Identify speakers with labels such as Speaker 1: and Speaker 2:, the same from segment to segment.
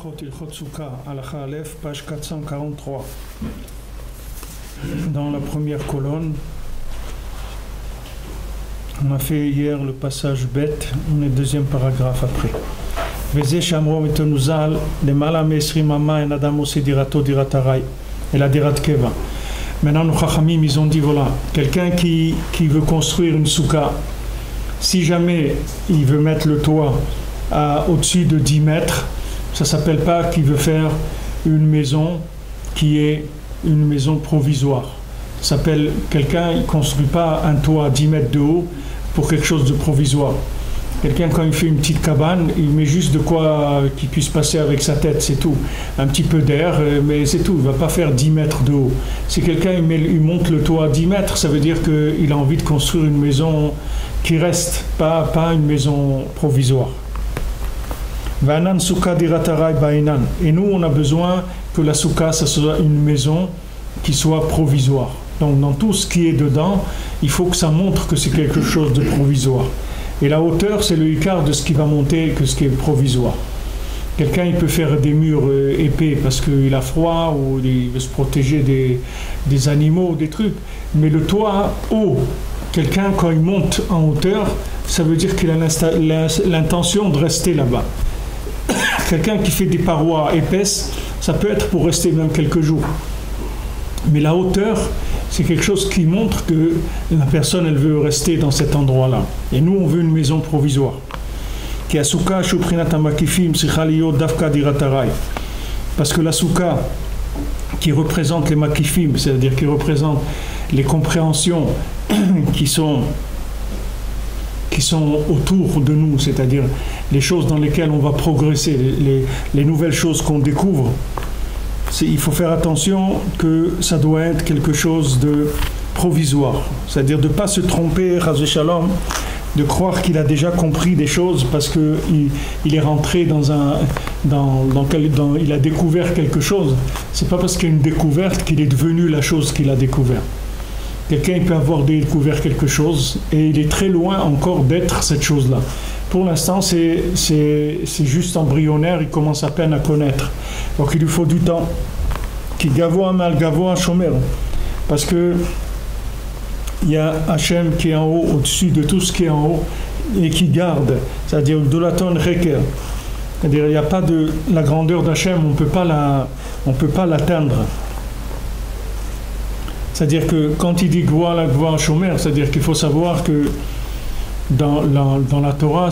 Speaker 1: Brachot Ilchot Souka, Halakha Aleph, page 443. Dans la première colonne, on a fait hier le passage bête, on est deuxième paragraphe après. Veze Shamro Metonuzal, de Malam Esri Mama en Adam Ose Dirato Diratarai, et la Dirat Keva. Maintenant, nos Chachamim, ils ont dit voilà, quelqu'un qui veut construire une souka, si jamais il veut mettre le toit au-dessus de 10 mètres, ça ne s'appelle pas qu'il veut faire une maison qui est une maison provisoire. Ça s'appelle quelqu'un, il ne construit pas un toit à 10 mètres de haut pour quelque chose de provisoire. Quelqu'un, quand il fait une petite cabane, il met juste de quoi qu'il puisse passer avec sa tête, c'est tout. Un petit peu d'air, mais c'est tout. Il ne va pas faire 10 mètres de haut. Si quelqu'un il monte le toit à 10 mètres, ça veut dire qu'il a envie de construire une maison qui reste, pas une maison provisoire. Et nous, on a besoin que la souka, ça soit une maison qui soit provisoire. Donc, dans tout ce qui est dedans, il faut que ça montre que c'est quelque chose de provisoire. Et la hauteur, c'est le écart de ce qui va monter que ce qui est provisoire. Quelqu'un, il peut faire des murs épais parce qu'il a froid ou il veut se protéger des animaux, des trucs. Mais le toit haut, quelqu'un, quand il monte en hauteur, ça veut dire qu'il a l'intention de rester là-bas. Quelqu'un qui fait des parois épaisses, ça peut être pour rester même quelques jours. Mais la hauteur, c'est quelque chose qui montre que la personne, elle veut rester dans cet endroit-là. Et nous, on veut une maison provisoire. Parce que la souka, qui représente les makifim, c'est-à-dire qui représente les compréhensions qui sont autour de nous, c'est-à-dire les choses dans lesquelles on va progresser, les nouvelles choses qu'on découvre. Il faut faire attention que ça doit être quelque chose de provisoire, c'est-à-dire de ne pas se tromper, Chazé Shalom, de croire qu'il a déjà compris des choses parce qu'il est rentré il a découvert quelque chose. C'est pas parce qu'il y a une découverte qu'il est devenu la chose qu'il a découvert. Quelqu'un peut avoir découvert quelque chose et il est très loin encore d'être cette chose-là. Pour l'instant, c'est juste embryonnaire, il commence à peine à connaître. Donc il lui faut du temps. Qui gavoa mal gavoa shomer. Parce que il y a Hachem qui est en haut, au-dessus de tout ce qui est en haut, et qui garde. C'est-à-dire Dolaton Reker. C'est-à-dire il n'y a pas de la grandeur d'Hachem, on ne peut pas l'atteindre. C'est-à-dire que quand il dit Gvoa la Gvoa Shomer, c'est-à-dire qu'il faut savoir que dans la Torah,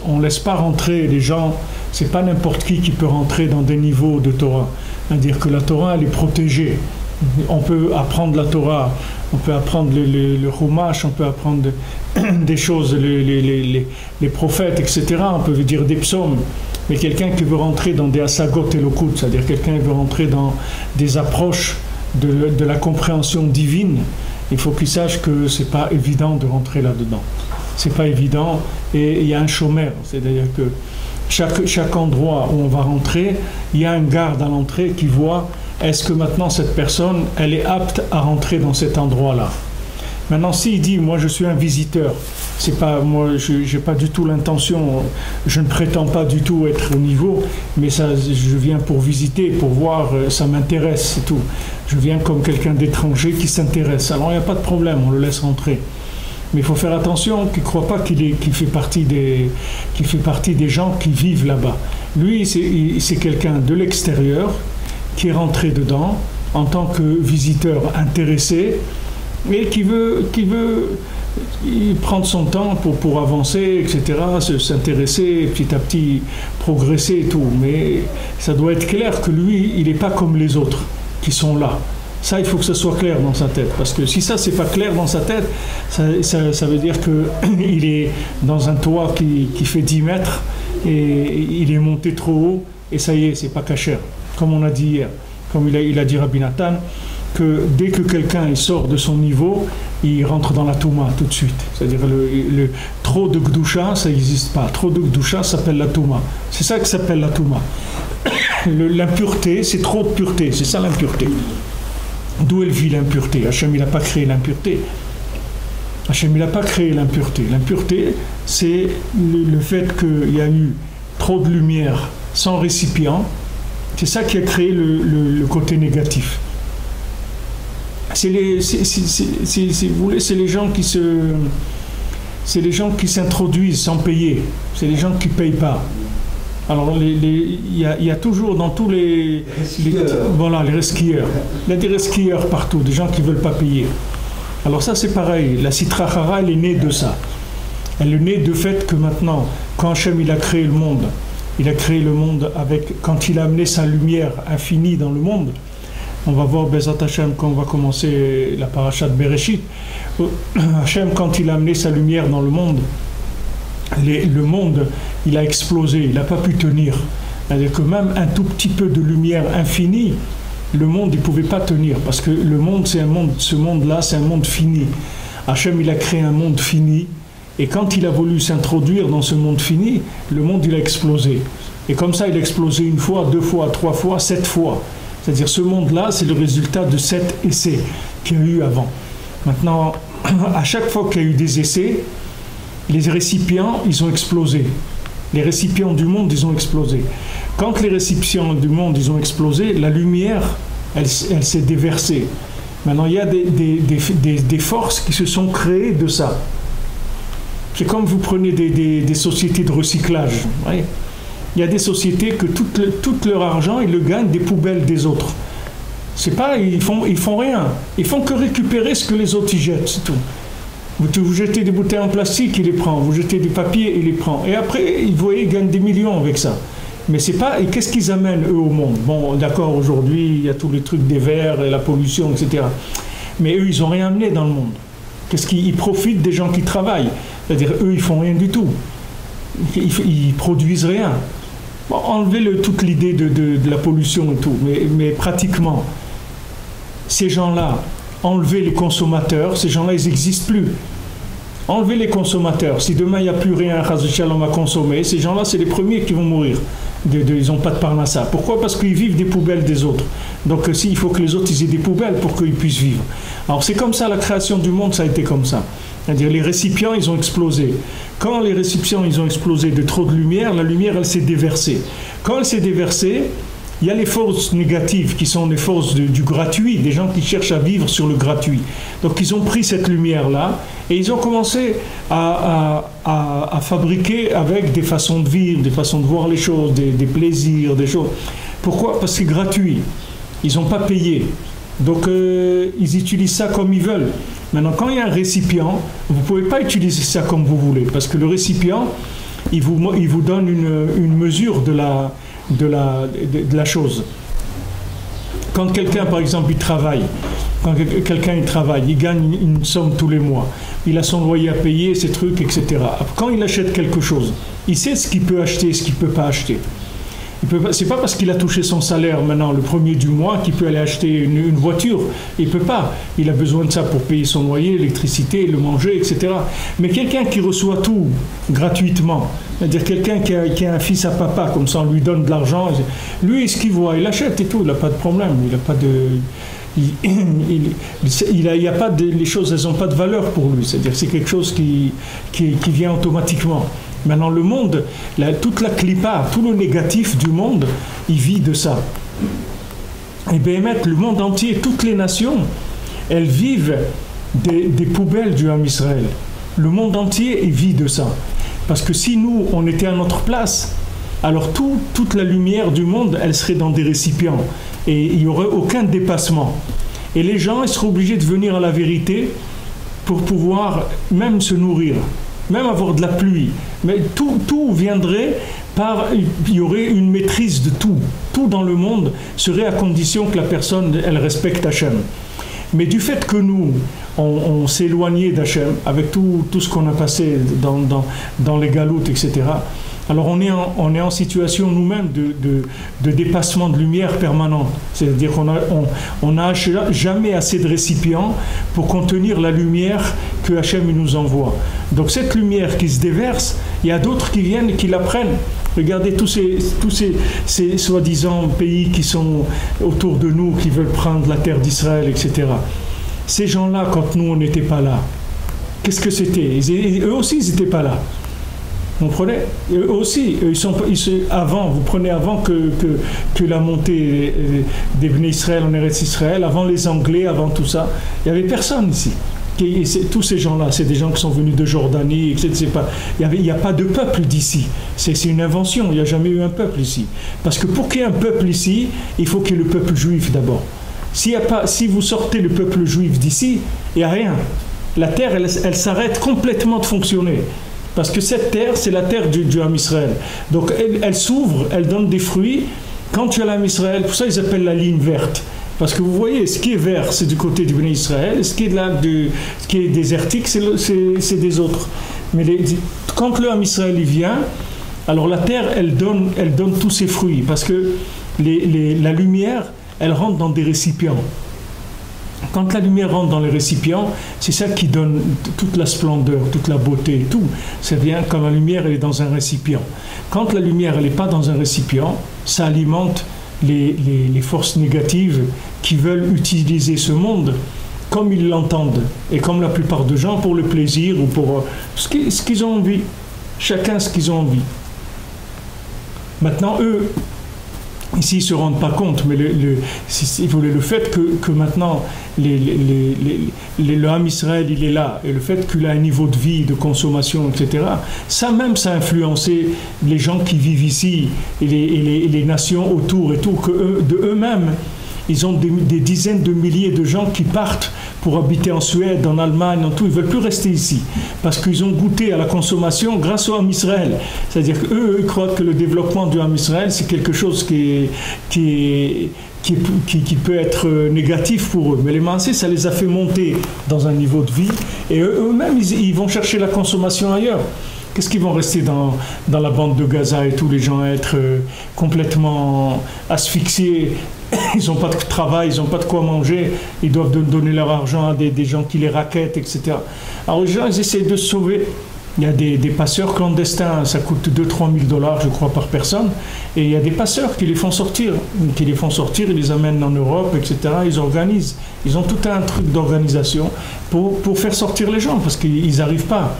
Speaker 1: on ne laisse pas rentrer les gens, c'est pas n'importe qui peut rentrer dans des niveaux de Torah. C'est-à-dire que la Torah, elle est protégée. On peut apprendre la Torah, on peut apprendre le Chumash, on peut apprendre des choses, les prophètes, etc. On peut dire des psaumes. Mais quelqu'un qui veut rentrer dans des asagot elokut, c'est-à-dire quelqu'un qui veut rentrer dans des approches de la compréhension divine, il faut qu'il sache que c'est pas évident de rentrer là-dedans. C'est pas évident et il y a un chômeur, c'est-à-dire que chaque endroit où on va rentrer, il y a un garde à l'entrée qui voit est-ce que maintenant cette personne, elle est apte à rentrer dans cet endroit-là. Maintenant, s'il dit, moi je suis un visiteur, c'est pas, moi je n'ai pas du tout l'intention, je ne prétends pas du tout être au niveau, mais je viens pour visiter, pour voir, ça m'intéresse, c'est tout. Je viens comme quelqu'un d'étranger qui s'intéresse. Alors il n'y a pas de problème, on le laisse rentrer. Mais il faut faire attention qu'il ne croit pas qu'il fait partie des gens qui vivent là-bas. Lui, c'est quelqu'un de l'extérieur qui est rentré dedans en tant que visiteur intéressé, mais qui veut prendre son temps pour avancer, etc., s'intéresser, petit à petit progresser et tout. Mais ça doit être clair que lui, il n'est pas comme les autres qui sont là. Ça, il faut que ça soit clair dans sa tête. Parce que si ça, c'est pas clair dans sa tête, ça veut dire qu'il est dans un toit qui fait 10 mètres et il est monté trop haut et ça y est, c'est pas cachère. Comme on a dit hier, comme il a dit Rabbi Nathan, que dès que quelqu'un il sort de son niveau, il rentre dans la Touma tout de suite. C'est-à-dire trop de Gdusha, ça n'existe pas. Trop de Gdusha s'appelle la Touma. C'est ça qui s'appelle la Touma. L'impureté, c'est trop de pureté. C'est ça l'impureté. D'où elle vit l'impureté? Hachem, il n'a pas créé l'impureté. Hachem, il n'a pas créé l'impureté. L'impureté, c'est le fait qu'il y a eu trop de lumière sans récipient, c'est ça qui a créé le côté négatif. C'est les gens qui s'introduisent sans payer. C'est les gens qui ne payent pas. Alors, il y a toujours dans tous les resquilleurs. Il y a des resquilleurs partout, des gens qui ne veulent pas payer. Alors ça, c'est pareil. La Sitra Achara, elle est née de ça. Elle est née du fait que maintenant, quand Hachem il a créé le monde, quand il a amené sa lumière infinie dans le monde, on va voir Bezat Hachem quand on va commencer la parasha de Bereshit. Hachem, quand il a amené sa lumière dans le monde, le monde, il a explosé, il n'a pas pu tenir. C'est-à-dire que même un tout petit peu de lumière infinie, le monde, il ne pouvait pas tenir, parce que le monde, ce monde-là, c'est un monde fini. Hachem, il a créé un monde fini, et quand il a voulu s'introduire dans ce monde fini, le monde, il a explosé. Et comme ça, il a explosé une fois, 2 fois, 3 fois, 7 fois. C'est-à-dire ce monde-là, c'est le résultat de 7 essais qu'il y a eu avant. Maintenant, à chaque fois qu'il y a eu des essais, les récipients, ils ont explosé. Les récipients du monde, ils ont explosé. Quand les récipients du monde, ils ont explosé, la lumière, elle s'est déversée. Maintenant, il y a des forces qui se sont créées de ça. C'est comme vous prenez des sociétés de recyclage. Ouais. Il y a des sociétés que tout leur argent, ils le gagnent des poubelles des autres. C'est pas, ils font rien. Ils font que récupérer ce que les autres y jettent, c'est tout. Vous jetez des bouteilles en plastique, il les prend. Vous jetez du papier, il les prend. Et après, vous voyez, ils gagnent des millions avec ça. Mais c'est pas... Et qu'est-ce qu'ils amènent, eux, au monde? Bon, d'accord, aujourd'hui, il y a tous les trucs des verres et la pollution, etc. Mais eux, ils n'ont rien amené dans le monde. Qu'est-ce qu'ils profitent des gens qui travaillent? C'est-à-dire, eux, ils font rien du tout. Ils produisent rien. Bon, enlevez toute l'idée de la pollution et tout. Mais pratiquement, ces gens-là, enlevez les consommateurs, ces gens-là, ils n'existent plus. Enlevez les consommateurs. Si demain, il n'y a plus rien à consommer, ces gens-là, c'est les premiers qui vont mourir. Ils n'ont pas de parnassa. Pourquoi? Parce qu'ils vivent des poubelles des autres. Donc, il faut que les autres ils aient des poubelles pour qu'ils puissent vivre. Alors, c'est comme ça, la création du monde, ça a été comme ça. C'est-à-dire, les récipients, ils ont explosé. Quand les récipients, ils ont explosé de trop de lumière, la lumière, elle s'est déversée. Quand elle s'est déversée, il y a les forces négatives qui sont les forces du gratuit, des gens qui cherchent à vivre sur le gratuit. Donc ils ont pris cette lumière-là et ils ont commencé à fabriquer avec des façons de vivre, des façons de voir les choses, des plaisirs, des choses. Pourquoi? Parce que c'est gratuit. Ils n'ont pas payé. Donc ils utilisent ça comme ils veulent. Maintenant, quand il y a un récipient, vous ne pouvez pas utiliser ça comme vous voulez, parce que le récipient, il vous donne une mesure de la chose. Quand quelqu'un, par exemple, il travaille, il gagne une somme tous les mois, il a son loyer à payer, ses trucs, etc. Quand il achète quelque chose, il sait ce qu'il peut acheter et ce qu'il ne peut pas acheter. C'est pas parce qu'il a touché son salaire maintenant le premier du mois qu'il peut aller acheter une voiture. Il peut pas. Il a besoin de ça pour payer son loyer, l'électricité, le manger, etc. Mais quelqu'un qui reçoit tout gratuitement, c'est-à-dire quelqu'un qui a un fils à papa, comme ça on lui donne de l'argent, lui ce qu'il voit, il achète et tout, il n'a pas de problème, il n'a pas de... les choses, elles n'ont pas de valeur pour lui, c'est-à-dire c'est quelque chose qui vient automatiquement. Maintenant, le monde, toute la clipa, tout le négatif du monde, il vit de ça. Et bien, le monde entier, toutes les nations, elles vivent des poubelles du Ham Israël. Le monde entier, il vit de ça. Parce que si nous, on était à notre place, alors toute la lumière du monde, elle serait dans des récipients. Et il n'y aurait aucun dépassement. Et les gens, ils seraient obligés de venir à la vérité pour pouvoir même se nourrir. Même avoir de la pluie, mais tout viendrait par, il y aurait une maîtrise de tout. Tout dans le monde serait à condition que la personne, elle respecte Hachem. Mais du fait que nous, on s'est éloigné d'Hachem, avec tout ce qu'on a passé dans les galoutes, etc., alors on est en situation nous-mêmes de dépassement de lumière permanente. C'est-à-dire qu'on n'a jamais assez de récipients pour contenir la lumière que Hachem nous envoie. Donc cette lumière qui se déverse, il y a d'autres qui viennent et qui la prennent. Regardez tous ces soi-disant pays qui sont autour de nous, qui veulent prendre la terre d'Israël, etc. Ces gens-là, quand nous, on n'était pas là, qu'est-ce que c'était? Eux aussi, ils n'étaient pas là. Vous comprenez? Eux aussi, avant, vous prenez avant que la montée des Bnei Israël en Eretz Israël, avant les Anglais, avant tout ça, il n'y avait personne ici. Tous ces gens-là, c'est des gens qui sont venus de Jordanie, etc. Il n'y a pas de peuple d'ici. C'est une invention, il n'y a jamais eu un peuple ici. Parce que pour qu'il y ait un peuple ici, il faut qu'il y ait le peuple juif d'abord. Si vous sortez le peuple juif d'ici, il n'y a rien. La terre, elle s'arrête complètement de fonctionner. Parce que cette terre, c'est la terre du Ham Israël. Donc elle s'ouvre, elle donne des fruits. Quand tu as l'Ham Israël, pour ça ils appellent la ligne verte. Parce que vous voyez, ce qui est vert, c'est du côté du Bnei Israël, et ce qui est désertique, c'est des autres. Mais quand le Ham Israël y vient, alors la terre, elle donne tous ses fruits. Parce que la lumière, elle rentre dans des récipients. Quand la lumière rentre dans les récipients, c'est ça qui donne toute la splendeur, toute la beauté, tout. C'est bien quand la lumière elle est dans un récipient. Quand la lumière elle n'est pas dans un récipient, ça alimente les forces négatives qui veulent utiliser ce monde comme ils l'entendent et comme la plupart des gens pour le plaisir ou pour ce qu'ils ont envie. Chacun ce qu'ils ont envie. Maintenant, eux, ici, ils ne se rendent pas compte, mais le fait que maintenant le Ham Israël il est là, et le fait qu'il a un niveau de vie, de consommation, etc., ça a influencé les gens qui vivent ici et les nations autour et tout, que de eux-mêmes, ils ont des dizaines de milliers de gens qui partent pour habiter en Suède, en Allemagne, en tout. Ils ne veulent plus rester ici parce qu'ils ont goûté à la consommation grâce au Ham Israël. C'est-à-dire qu'eux croient que le développement du Ham Israël, c'est quelque chose qui peut être négatif pour eux. Mais les Maasé, ça les a fait monter dans un niveau de vie et eux-mêmes, ils vont chercher la consommation ailleurs. Qu'est-ce qu'ils vont rester dans la bande de Gaza et tous les gens être complètement asphyxiés? Ils n'ont pas de travail, ils n'ont pas de quoi manger, ils doivent donner leur argent à des gens qui les raquettent, etc. Alors les gens, ils essaient de se sauver. Il y a des passeurs clandestins, ça coûte 2-3 000 $, je crois, par personne. Et il y a des passeurs qui les font sortir. Ils les amènent en Europe, etc. Ils organisent. Ils ont tout un truc d'organisation pour faire sortir les gens, parce qu'ils n'arrivent pas.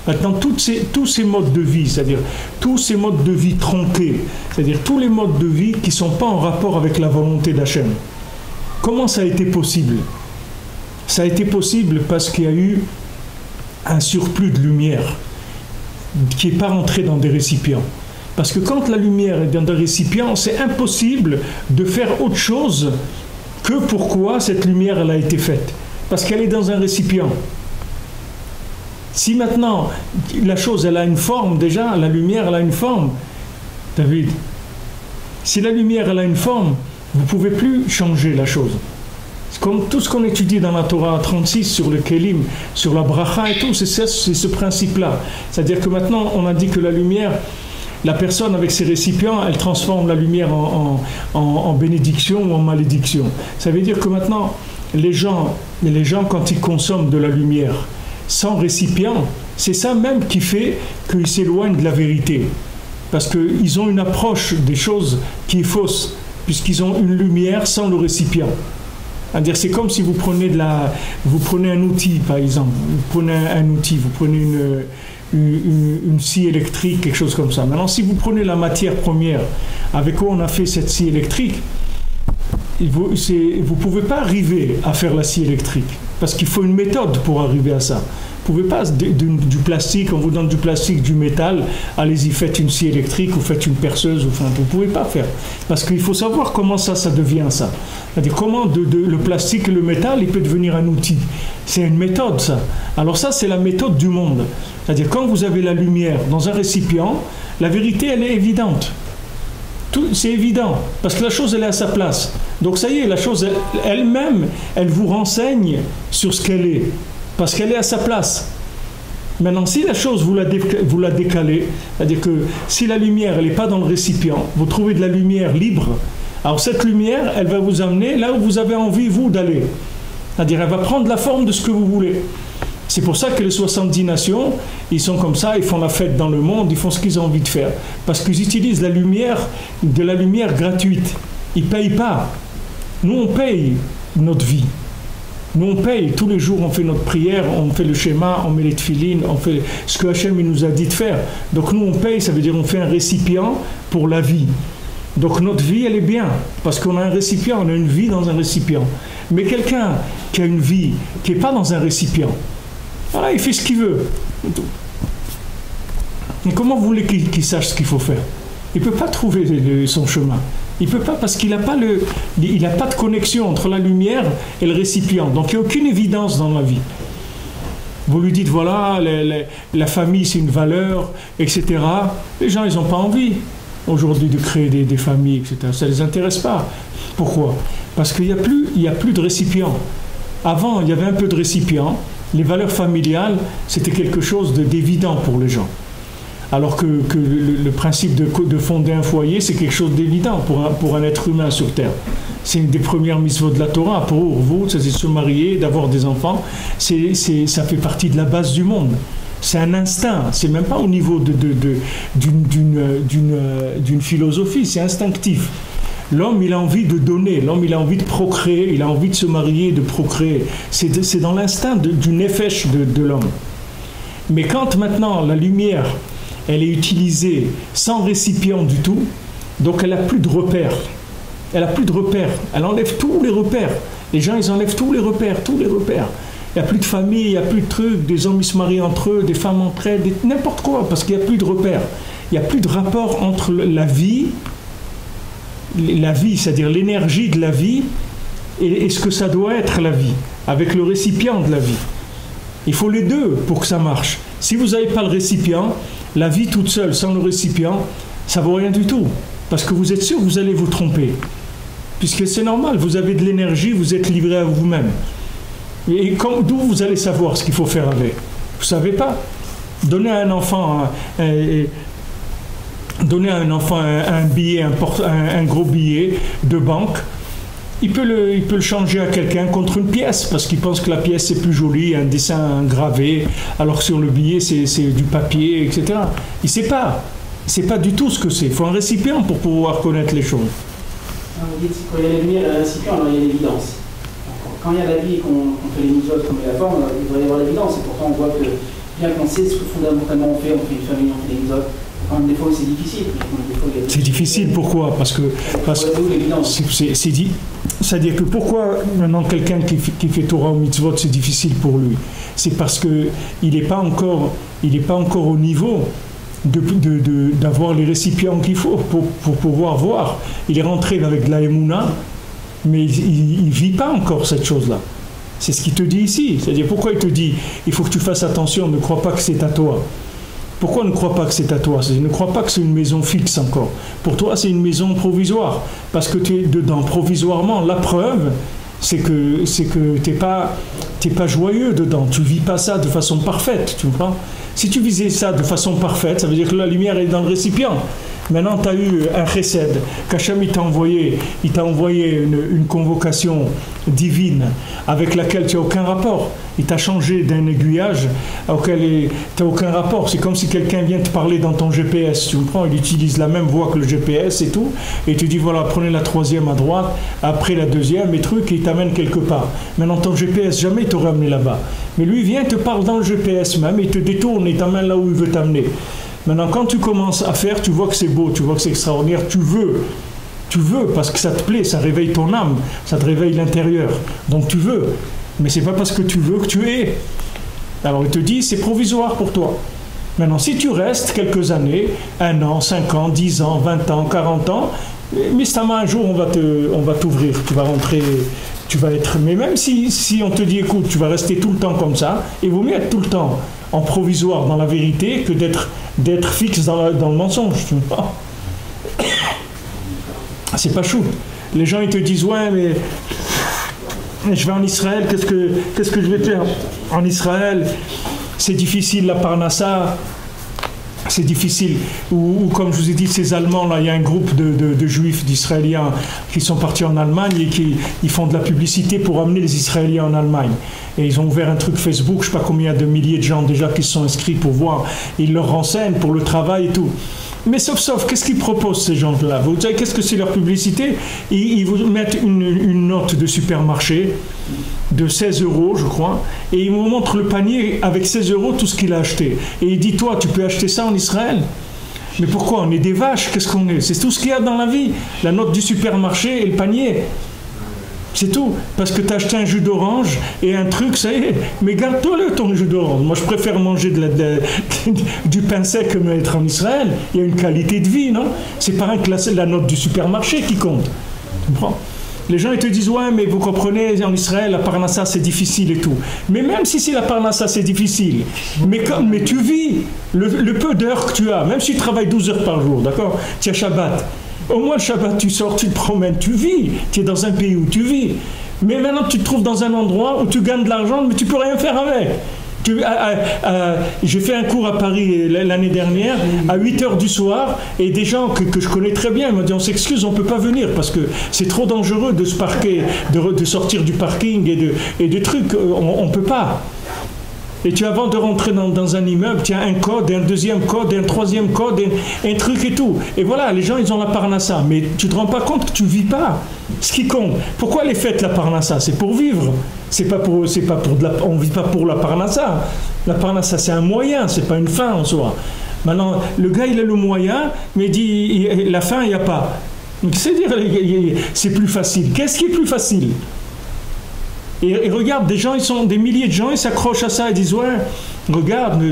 Speaker 1: Maintenant, tous ces modes de vie, c'est-à-dire tous ces modes de vie tronqués, c'est-à-dire tous les modes de vie qui ne sont pas en rapport avec la volonté d'Hachem. Comment ça a été possible? Ça a été possible parce qu'il y a eu un surplus de lumière qui n'est pas rentré dans des récipients. Parce que quand la lumière est dans des récipients, c'est impossible de faire autre chose que pourquoi cette lumière elle a été faite. Parce qu'elle est dans un récipient. Si maintenant, la chose, elle a une forme, déjà, la lumière, elle a une forme, David, si la lumière, elle a une forme, vous ne pouvez plus changer la chose. C'est comme tout ce qu'on étudie dans la Torah 36 sur le Kélim, sur la bracha et tout, c'est ce principe-là. C'est-à-dire que maintenant, on a dit que la lumière, la personne avec ses récipients, elle transforme la lumière en bénédiction ou en malédiction. Ça veut dire que maintenant, les gens, quand ils consomment de la lumière, sans récipient, c'est ça même qui fait qu'ils s'éloignent de la vérité. Parce qu'ils ont une approche des choses qui est fausse, puisqu'ils ont une lumière sans le récipient. C'est-à-dire, c'est comme si vous prenez un outil, par exemple. Vous prenez un outil, vous prenez une scie électrique, quelque chose comme ça. Maintenant, si vous prenez la matière première avec quoi on a fait cette scie électrique, vous ne pouvez pas arriver à faire la scie électrique. Parce qu'il faut une méthode pour arriver à ça. Vous ne pouvez pas, du plastique, on vous donne du plastique, du métal, allez-y, faites une scie électrique ou faites une perceuse, enfin, vous ne pouvez pas faire. Parce qu'il faut savoir comment ça devient ça. C'est-à-dire comment le plastique et le métal, il peut devenir un outil. C'est une méthode, ça. Alors ça, c'est la méthode du monde. C'est-à-dire quand vous avez la lumière dans un récipient, la vérité, elle est évidente. C'est évident, parce que la chose, elle est à sa place. Donc ça y est, la chose elle-même, elle vous renseigne sur ce qu'elle est, parce qu'elle est à sa place. Maintenant, si la chose, vous la décalez, c'est-à-dire que si la lumière, elle n'est pas dans le récipient, vous trouvez de la lumière libre, alors cette lumière, elle va vous amener là où vous avez envie, vous, d'aller. C'est-à-dire, elle va prendre la forme de ce que vous voulez. C'est pour ça que les 70 nations, ils sont comme ça, ils font la fête dans le monde, ils font ce qu'ils ont envie de faire. Parce qu'ils utilisent de la lumière gratuite. Ils ne payent pas. Nous, on paye notre vie. Nous, on paye. Tous les jours, on fait notre prière, on fait le schéma, on met les tefilines, on fait ce que Hachem il nous a dit de faire. Donc nous, on paye, ça veut dire on fait un récipient pour la vie. Donc notre vie, elle est bien, parce qu'on a un récipient, on a une vie dans un récipient. Mais quelqu'un qui a une vie, qui n'est pas dans un récipient, voilà, il fait ce qu'il veut. Et comment vous voulez qu'il sache ce qu'il faut faire? Il ne peut pas trouver son chemin. Il ne peut pas parce qu'il n'a pas, pas de connexion entre la lumière et le récipient. Donc il n'y a aucune évidence dans la vie. Vous lui dites, voilà, la famille c'est une valeur, etc. Les gens, ils n'ont pas envie aujourd'hui de créer des familles, etc. Ça ne les intéresse pas. Pourquoi? Parce qu'il n'y a plus de récipient. Avant, il y avait un peu de récipient. Les valeurs familiales, c'était quelque chose d'évident pour les gens. Alors que le principe de fonder un foyer, c'est quelque chose d'évident pour un être humain sur Terre. C'est une des premières mitzvot de la Torah. Pour vous, c'est de se marier, d'avoir des enfants. Ça fait partie de la base du monde. C'est un instinct. C'est même pas au niveau d'une philosophie. C'est instinctif. L'homme, il a envie de donner. L'homme, il a envie de procréer. Il a envie de se marier, de procréer. C'est dans l'instinct du nefesh de l'homme. Mais quand maintenant la lumière elle est utilisée sans récipient du tout, donc elle n'a plus de repères. Elle n'a plus de repères. Elle enlève tous les repères. Les gens, ils enlèvent tous les repères, tous les repères. Il n'y a plus de famille, il n'y a plus de trucs, des hommes ils se marient entre eux, des femmes entre elles, n'importe quoi, parce qu'il n'y a plus de repères. Il n'y a plus de rapport entre la vie, c'est-à-dire l'énergie de la vie, et ce que ça doit être la vie, avec le récipient de la vie. Il faut les deux pour que ça marche. Si vous n'avez pas le récipient, la vie toute seule, sans le récipient, ça ne vaut rien du tout. Parce que vous êtes sûr que vous allez vous tromper. Puisque c'est normal, vous avez de l'énergie, vous êtes livré à vous-même. Et d'où vous allez savoir ce qu'il faut faire avec? Vous ne savez pas. Donnez à un enfant un billet, un gros billet de banque. Il peut le changer à quelqu'un contre une pièce parce qu'il pense que la pièce est plus jolie, un dessin gravé, alors que sur le billet c'est du papier, etc. Il ne sait pas. Il ne sait pas du tout ce que c'est. Il faut un récipient pour pouvoir connaître les choses.
Speaker 2: Vous dites quand il y a la lumière et le récipient, alors il y a l'évidence. Quand il y a la vie et qu'on fait les mitzvot comme la forme, il devrait y avoir l'évidence. Et pourtant on voit que bien qu'on sait ce que fondamentalement on fait une famille, on fait des mitzvot. Des fois c'est difficile.
Speaker 1: C'est difficil, pourquoi? Parce que c'est-à-dire que pourquoi maintenant quelqu'un qui fait Torah ou mitzvot c'est difficile pour lui? C'est parce qu'il n'est pas encore au niveau d'avoir les récipients qu'il faut pour pouvoir voir. Il est rentré avec de la émouna, mais il ne vit pas encore cette chose-là. C'est ce qu'il te dit ici. C'est-à-dire pourquoi il te dit il faut que tu fasses attention, ne crois pas que c'est à toi. Pourquoi ne crois pas que c'est à toi? Ne crois pas que c'est une maison fixe encore. Pour toi, c'est une maison provisoire. Parce que tu es dedans provisoirement. La preuve, c'est que tu n'es pas joyeux dedans. Tu ne vis pas ça de façon parfaite. Tu comprends? Si tu visais ça de façon parfaite, ça veut dire que la lumière est dans le récipient. Maintenant, tu as eu un chesed, qu'Hachem il t'a envoyé une convocation divine avec laquelle tu n'as aucun rapport. Il t'a changé d'un aiguillage auquel tu n'as aucun rapport. C'est comme si quelqu'un vient te parler dans ton GPS. Tu comprends? Il utilise la même voie que le GPS et tout. Et tu dis, voilà, prenez la troisième à droite, après la deuxième, et truc, et il t'amène quelque part. Maintenant, ton GPS, jamais il t'aurait amené là-bas. Mais lui, il vient, te parle dans le GPS même, il te détourne, il t'amène là où il veut t'amener. Maintenant, quand tu commences à faire, tu vois que c'est beau, tu vois que c'est extraordinaire, tu veux parce que ça te plaît, ça réveille ton âme, ça te réveille l'intérieur. Donc tu veux, mais c'est pas parce que tu veux que tu es. Alors il te dit, c'est provisoire pour toi. Maintenant, si tu restes quelques années, 1 an, 5 ans, 10 ans, 20 ans, 40 ans, mais un jour on va t'ouvrir, tu vas rentrer, tu vas être. Mais même si on te dit, écoute, tu vas rester tout le temps comme ça, il vaut mieux être tout le temps en provisoire dans la vérité que d'être fixe dans le mensonge. C'est pas chou. Les gens ils te disent ouais mais je vais en Israël, qu'est-ce que je vais faire en Israël? C'est difficile la parnassa, c'est difficile. Ou comme je vous ai dit, ces Allemands là, il y a un groupe de Juifs, d'Israéliens qui sont partis en Allemagne et ils font de la publicité pour amener les Israéliens en Allemagne. Et ils ont ouvert un truc Facebook, je ne sais pas combien de milliers de gens déjà qui se sont inscrits pour voir. Ils leur renseignent pour le travail et tout. Mais sauf, qu'est-ce qu'ils proposent ces gens-là? Vous savez qu'est-ce que c'est leur publicité? Ils vous mettent une note de supermarché de 16 €, je crois, et ils vous montrent le panier avec 16 € tout ce qu'il a acheté. Et il dit, toi, tu peux acheter ça en Israël? Mais pourquoi? On est des vaches, qu'est-ce qu'on est? C'est tout ce qu'il y a dans la vie, la note du supermarché et le panier. C'est tout, parce que tu as acheté un jus d'orange et un truc, ça y est, mais garde-toi-le ton jus d'orange. Moi je préfère manger du pain sec que être en Israël. Il y a une qualité de vie, non? C'est pas la note du supermarché qui compte. Tu comprends? Les gens ils te disent, ouais mais vous comprenez, en Israël la parnassa c'est difficile et tout. Mais même si c'est la parnassa c'est difficile, mais tu vis le peu d'heures que tu as, même si tu travailles 12 heures par jour, d'accord? Tu as Shabbat. Au moins le Shabbat, tu sors, tu te promènes, tu vis. Tu es dans un pays où tu vis. Mais maintenant, tu te trouves dans un endroit où tu gagnes de l'argent, mais tu peux rien faire avec. J'ai fait un cours à Paris l'année dernière, à 8 h du soir, et des gens que je connais très bien m'ont dit, on s'excuse, on ne peut pas venir, parce que c'est trop dangereux de se parquer, de sortir du parking et de trucs. On ne peut pas. Et avant de rentrer dans un immeuble, tu as un code, un deuxième code, un troisième code, un truc et tout. Et voilà, les gens, ils ont la parnassa. Mais tu ne te rends pas compte que tu ne vis pas. Ce qui compte. Pourquoi les fêtes, la parnassa? C'est pour vivre. On ne vit pas pour la parnassa. La parnassa, c'est un moyen, ce n'est pas une fin en soi. Maintenant, le gars, il a le moyen, mais il dit, la fin, il n'y a pas. Donc, c'est-à-dire, c'est plus facile. Qu'est-ce qui est plus facile? Et regarde, des milliers de gens, ils s'accrochent à ça et disent, ouais, regarde,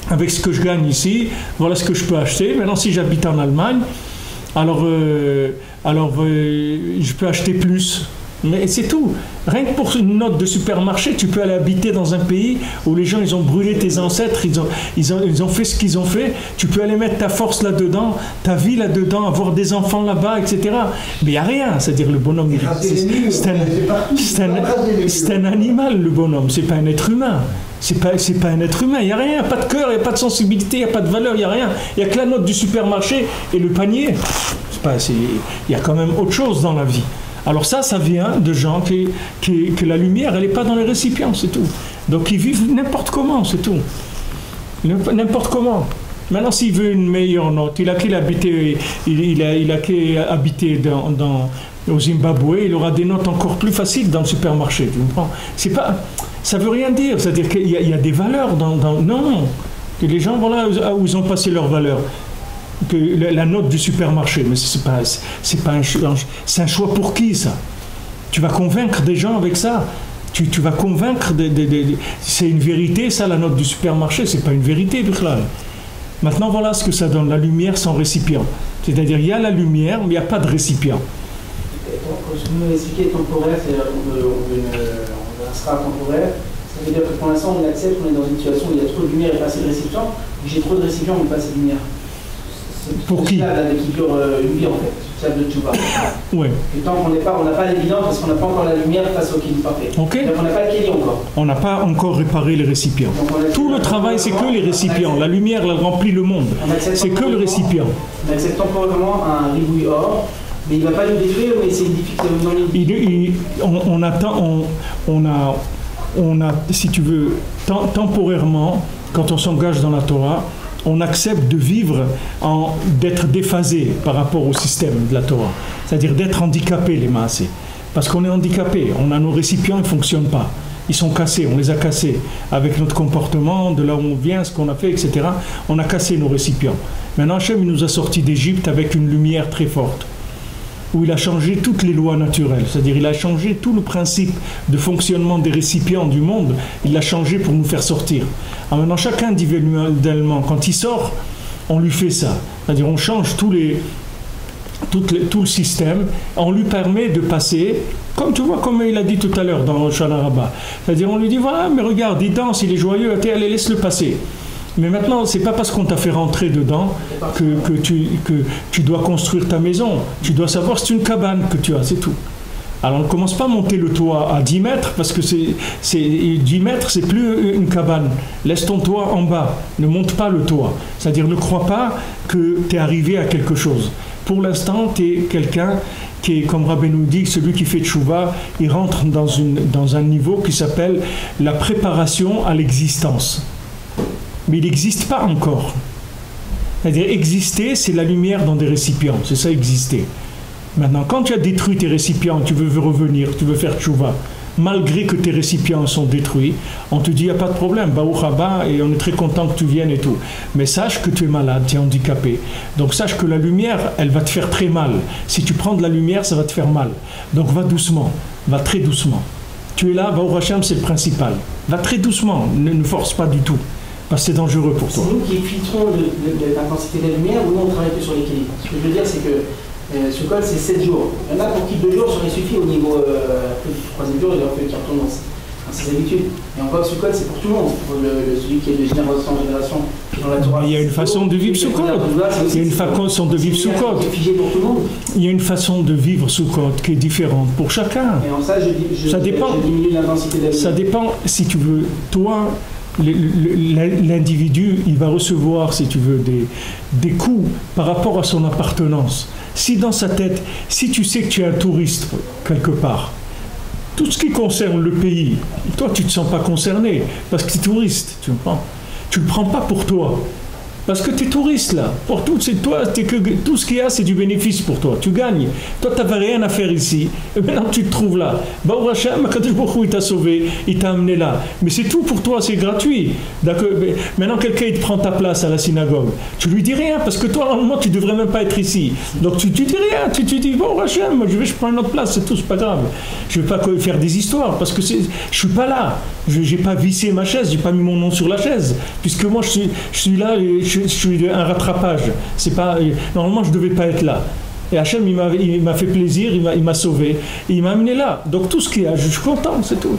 Speaker 1: avec ce que je gagne ici, voilà ce que je peux acheter. Maintenant, si j'habite en Allemagne, alors je peux acheter plus. Mais c'est tout. Rien que pour une note de supermarché, tu peux aller habiter dans un pays où les gens, ils ont brûlé tes ancêtres, ils ont fait ce qu'ils ont fait. Tu peux aller mettre ta force là-dedans, ta vie là-dedans, avoir des enfants là-bas, etc. Mais il n'y a rien. C'est-à-dire le bonhomme, c'est un animal, le bonhomme. C'est pas un être humain. C'est pas un être humain. Il n'y a rien. Pas de cœur, il n'y a pas de sensibilité, il n'y a pas de valeur, il n'y a rien. Il n'y a que la note du supermarché et le panier. Il y a quand même autre chose dans la vie. Alors ça vient de gens que la lumière, elle n'est pas dans les récipients, c'est tout. Donc ils vivent n'importe comment, c'est tout. N'importe comment. Maintenant, s'il veut une meilleure note, il a qu'à habiter au Zimbabwe, il aura des notes encore plus faciles dans le supermarché. Tu comprends? Ça veut rien dire. C'est-à-dire qu'il y a des valeurs non. Que les gens, voilà où ils ont passé leurs valeurs. Que la note du supermarché, mais c'est un choix pour qui ça? Tu vas convaincre des gens avec ça? Tu vas convaincre c'est une vérité ça, la note du supermarché? C'est pas une vérité, Bichlal. Maintenant voilà ce que ça donne, la lumière sans récipient. C'est-à-dire il y a la lumière mais il n'y a pas de récipient.
Speaker 2: Quand vous nous expliquez temporaire, c'est-à-dire on sera temporaire, ça veut dire que pour l'instant on accepte qu'on est dans une situation où il y a trop de lumière et pas assez de récipient, j'ai trop de récipients mais pas assez de lumière.
Speaker 1: Pour qui?
Speaker 2: Qui dure une vie en fait, c'est de Tchouba.
Speaker 1: Oui.
Speaker 2: Et tant qu'on n'a pas l'évidence parce qu'on n'a pas encore la lumière face au Kéli parfait.
Speaker 1: Okay.
Speaker 2: Donc on n'a pas le Kéli encore.
Speaker 1: On n'a pas encore réparé les récipients. Tout le travail, c'est que les récipients. La lumière, elle remplit le monde. C'est que le récipient.
Speaker 2: On accepte temporairement un ribouille or, mais il ne va pas le détruire, mais c'est une difficulté.
Speaker 1: On a, si tu veux, temporairement, quand on s'engage dans la Torah, on accepte de vivre, d'être déphasé par rapport au système de la Torah. C'est-à-dire d'être handicapé, les maasés. Parce qu'on est handicapé, on a nos récipients, ils ne fonctionnent pas. Ils sont cassés, on les a cassés. Avec notre comportement, de là où on vient, ce qu'on a fait, etc. On a cassé nos récipients. Maintenant, Hachem, il nous a sortis d'Égypte avec une lumière très forte, où il a changé toutes les lois naturelles. C'est-à-dire il a changé tout le principe de fonctionnement des récipients du monde, il l'a changé pour nous faire sortir. Alors maintenant, chacun individuellement, quand il sort, on lui fait ça. C'est-à-dire on change tout le système, on lui permet de passer, comme tu vois, comme il a dit tout à l'heure dans Shana Rabbah. C'est-à-dire on lui dit, voilà, mais regarde, il danse, il est joyeux, allez, laisse-le passer. Mais maintenant, c'est pas parce qu'on t'a fait rentrer dedans que tu dois construire ta maison. Tu dois savoir c'est une cabane que tu as, c'est tout. Alors ne commence pas à monter le toit à 10 mètres parce que 10 mètres, c'est plus une cabane. Laisse ton toit en bas, ne monte pas le toit. C'est-à-dire ne crois pas que tu es arrivé à quelque chose. Pour l'instant, tu es quelqu'un qui est, comme Rabbeinu dit, celui qui fait tchouva, il rentre dans un niveau qui s'appelle la préparation à l'existence. Mais il n'existe pas encore. C'est-à-dire exister, c'est la lumière dans des récipients, c'est ça exister. Maintenant, quand tu as détruit tes récipients, tu veux revenir, tu veux faire tchouva, malgré que tes récipients sont détruits, on te dit, il n'y a pas de problème, Baruch haba, et on est très content que tu viennes et tout. Mais sache que tu es malade, tu es handicapé. Donc sache que la lumière, elle va te faire très mal. Si tu prends de la lumière, ça va te faire mal. Donc va doucement, va très doucement. Tu es là, Baruch Hashem, c'est le principal. Va très doucement, ne force pas du tout, parce que c'est dangereux pour toi.
Speaker 2: C'est nous qui filtrons l'intensité de la lumière ou nous on travaille que sur l'équilibre. Ce que je veux dire, c'est que ce code, c'est 7 jours. Il y en a pour qui 2 jours serait suffit au niveau du troisième jour, il leur fait qui retourne dans ses habitudes. Et on voit que ce code, c'est pour tout le monde. Pour celui qui est de génération en génération, qui est dans la Torah.
Speaker 1: Il y a une façon de vivre sous code. Il y a une façon de vivre sous code. Il y a une façon de vivre sous code qui est différente pour chacun.
Speaker 2: Et en ça,
Speaker 1: ça dépend.
Speaker 2: Je diminue l'intensité de la lumière.
Speaker 1: Ça dépend, si tu veux, toi, l'individu, il va recevoir, si tu veux, des coups par rapport à son appartenance. Si dans sa tête, si tu sais que tu es un touriste quelque part, tout ce qui concerne le pays, toi tu ne te sens pas concerné parce que tu es touriste, tu le prends pas pour toi. Parce que tu es touriste là. Pour tout, c'est toi, tout ce qu'il y a, c'est du bénéfice pour toi. Tu gagnes. Toi, tu n'avais rien à faire ici. Et maintenant, tu te trouves là. Baruch Hashem, Kadosh Baruch Hu, il t'a sauvé, il t'a amené là. Mais c'est tout pour toi, c'est gratuit. D'accord. Maintenant, quelqu'un, il te prend ta place à la synagogue. Tu lui dis rien, parce que toi, normalement, tu ne devrais même pas être ici. Donc, tu dis rien. Tu dis, Baruch Hashem, je prends une autre place, c'est tout, c'est pas grave. Je ne vais pas faire des histoires, parce que je ne suis pas là. Je n'ai pas vissé ma chaise, je n'ai pas mis mon nom sur la chaise. Puisque moi, je suis là, je suis un rattrapage. C'est pas, normalement, je ne devais pas être là. Et Hachem, il m'a fait plaisir, il m'a sauvé. Et il m'a amené là. Donc tout ce qu'il y a, je suis content, c'est tout.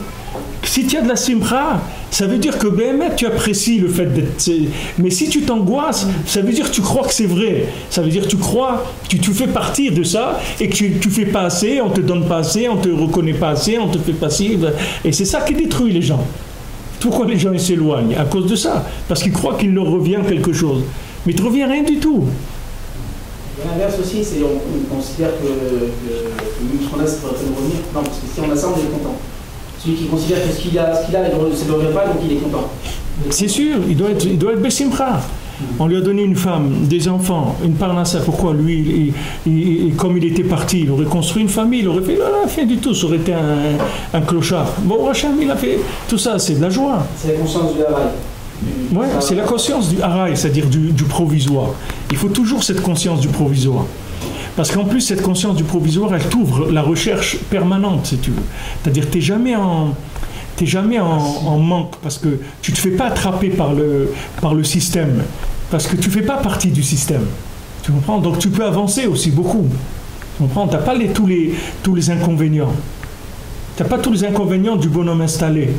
Speaker 1: Si tu as de la simcha, ça veut dire que BMF, tu apprécies le fait d'être... Mais si tu t'angoisses, ça veut dire que tu crois que c'est vrai. Ça veut dire que tu crois, tu fais partie de ça et que tu fais pas assez, on te donne pas assez, on te reconnaît pas assez, on te fait pas assez. Et c'est ça qui détruit les gens. Pourquoi les gens ils s'éloignent? À cause de ça. Parce qu'ils croient qu'il leur revient quelque chose. Mais il ne te revient rien du tout.
Speaker 2: L'inverse aussi, c'est on considère que ce qu'on a, ça pourrait nous revenir. Non, parce que si on a ça, on est content. Celui qui considère que ce qu'il a, ça ne le revient pas, donc il est content.
Speaker 1: C'est sûr, il doit être Bessimcha. On lui a donné une femme, des enfants, une parnassa. Pourquoi lui, comme il était parti, il aurait construit une famille, il aurait fait rien du tout, ça aurait été un clochard. Bon, Hachem, il a fait tout ça, c'est de la joie.
Speaker 2: C'est la conscience du haraï.
Speaker 1: Ouais, c'est la conscience du haraï, c'est-à-dire du provisoire. Il faut toujours cette conscience du provisoire. Parce qu'en plus, cette conscience du provisoire, elle t'ouvre la recherche permanente, si tu veux. C'est-à-dire que tu n'es jamais en manque, parce que tu ne te fais pas attraper par le système, parce que tu ne fais pas partie du système. Tu comprends? Donc tu peux avancer aussi beaucoup. Tu comprends? Tu n'as pas tous les inconvénients. Tu n'as pas tous les inconvénients du bonhomme installé.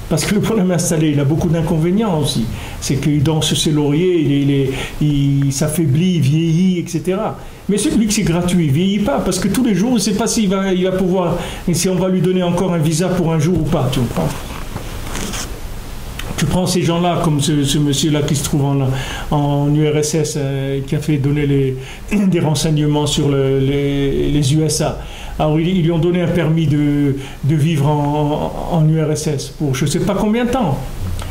Speaker 1: Parce que le bonhomme installé, il a beaucoup d'inconvénients aussi. C'est qu'il danse sur ses lauriers, il s'affaiblit, il vieillit, etc. Mais celui qui c'est gratuit, il ne vieillit pas, parce que tous les jours, il ne sait pas s'il va pouvoir, et si on va lui donner encore un visa pour un jour ou pas, tu comprends? Tu prends ces gens-là, comme ce monsieur-là qui se trouve en URSS, qui a fait donner des renseignements sur les USA. Alors, ils lui ont donné un permis de vivre en URSS pour je ne sais pas combien de temps.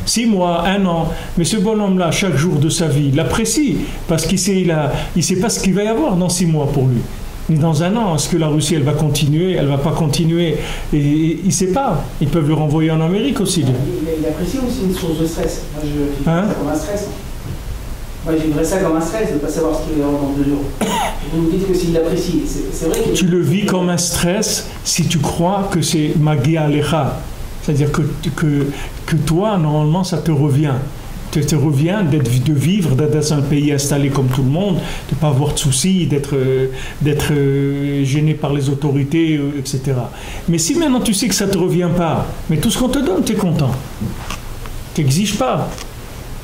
Speaker 1: 6 mois, 1 an. Mais ce bonhomme-là, chaque jour de sa vie, l'apprécie parce qu'il sait pas ce qu'il va y avoir dans 6 mois pour lui. Mais dans 1 an, est-ce que la Russie, elle va continuer? Elle ne va pas continuer. Et il ne sait pas. Ils peuvent le renvoyer en Amérique aussi.
Speaker 2: Il apprécie aussi une source de stress. Moi, je vis ça comme un stress. Moi, je vivrais ça comme un stress de ne pas savoir ce qu'il va y avoir dans 2 jours. Vous me dites que s'il l'apprécie, c'est vrai que...
Speaker 1: Tu le vis comme un stress si tu crois que c'est Magia Alecha. C'est-à-dire que toi, normalement, ça te revient. Ça te revient de vivre, d'être dans un pays installé comme tout le monde, de ne pas avoir de soucis, d'être gêné par les autorités, etc. Mais si maintenant tu sais que ça ne te revient pas, mais tout ce qu'on te donne, tu es content. Tu n'exiges pas.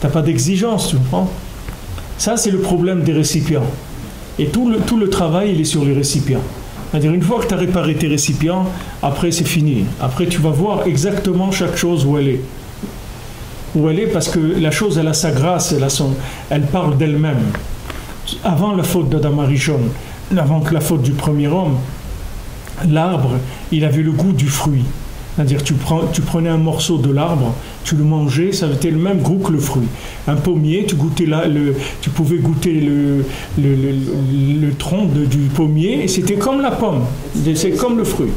Speaker 1: Tu n'as pas d'exigence, tu comprends? Ça, c'est le problème des récipients. Et tout le travail, il est sur les récipients. C'est-à-dire, une fois que tu as réparé tes récipients, après, c'est fini. Après, tu vas voir exactement chaque chose où elle est. Où elle est, parce que la chose, elle a sa grâce, elle parle d'elle-même. Avant la faute d'Adam Arishon, avant que la faute du premier homme, l'arbre, il avait le goût du fruit. C'est-à-dire tu prenais un morceau de l'arbre, tu le mangeais, ça avait le même goût que le fruit. Un pommier, tu pouvais goûter le tronc du pommier, et c'était comme la pomme, c'est comme le fruit.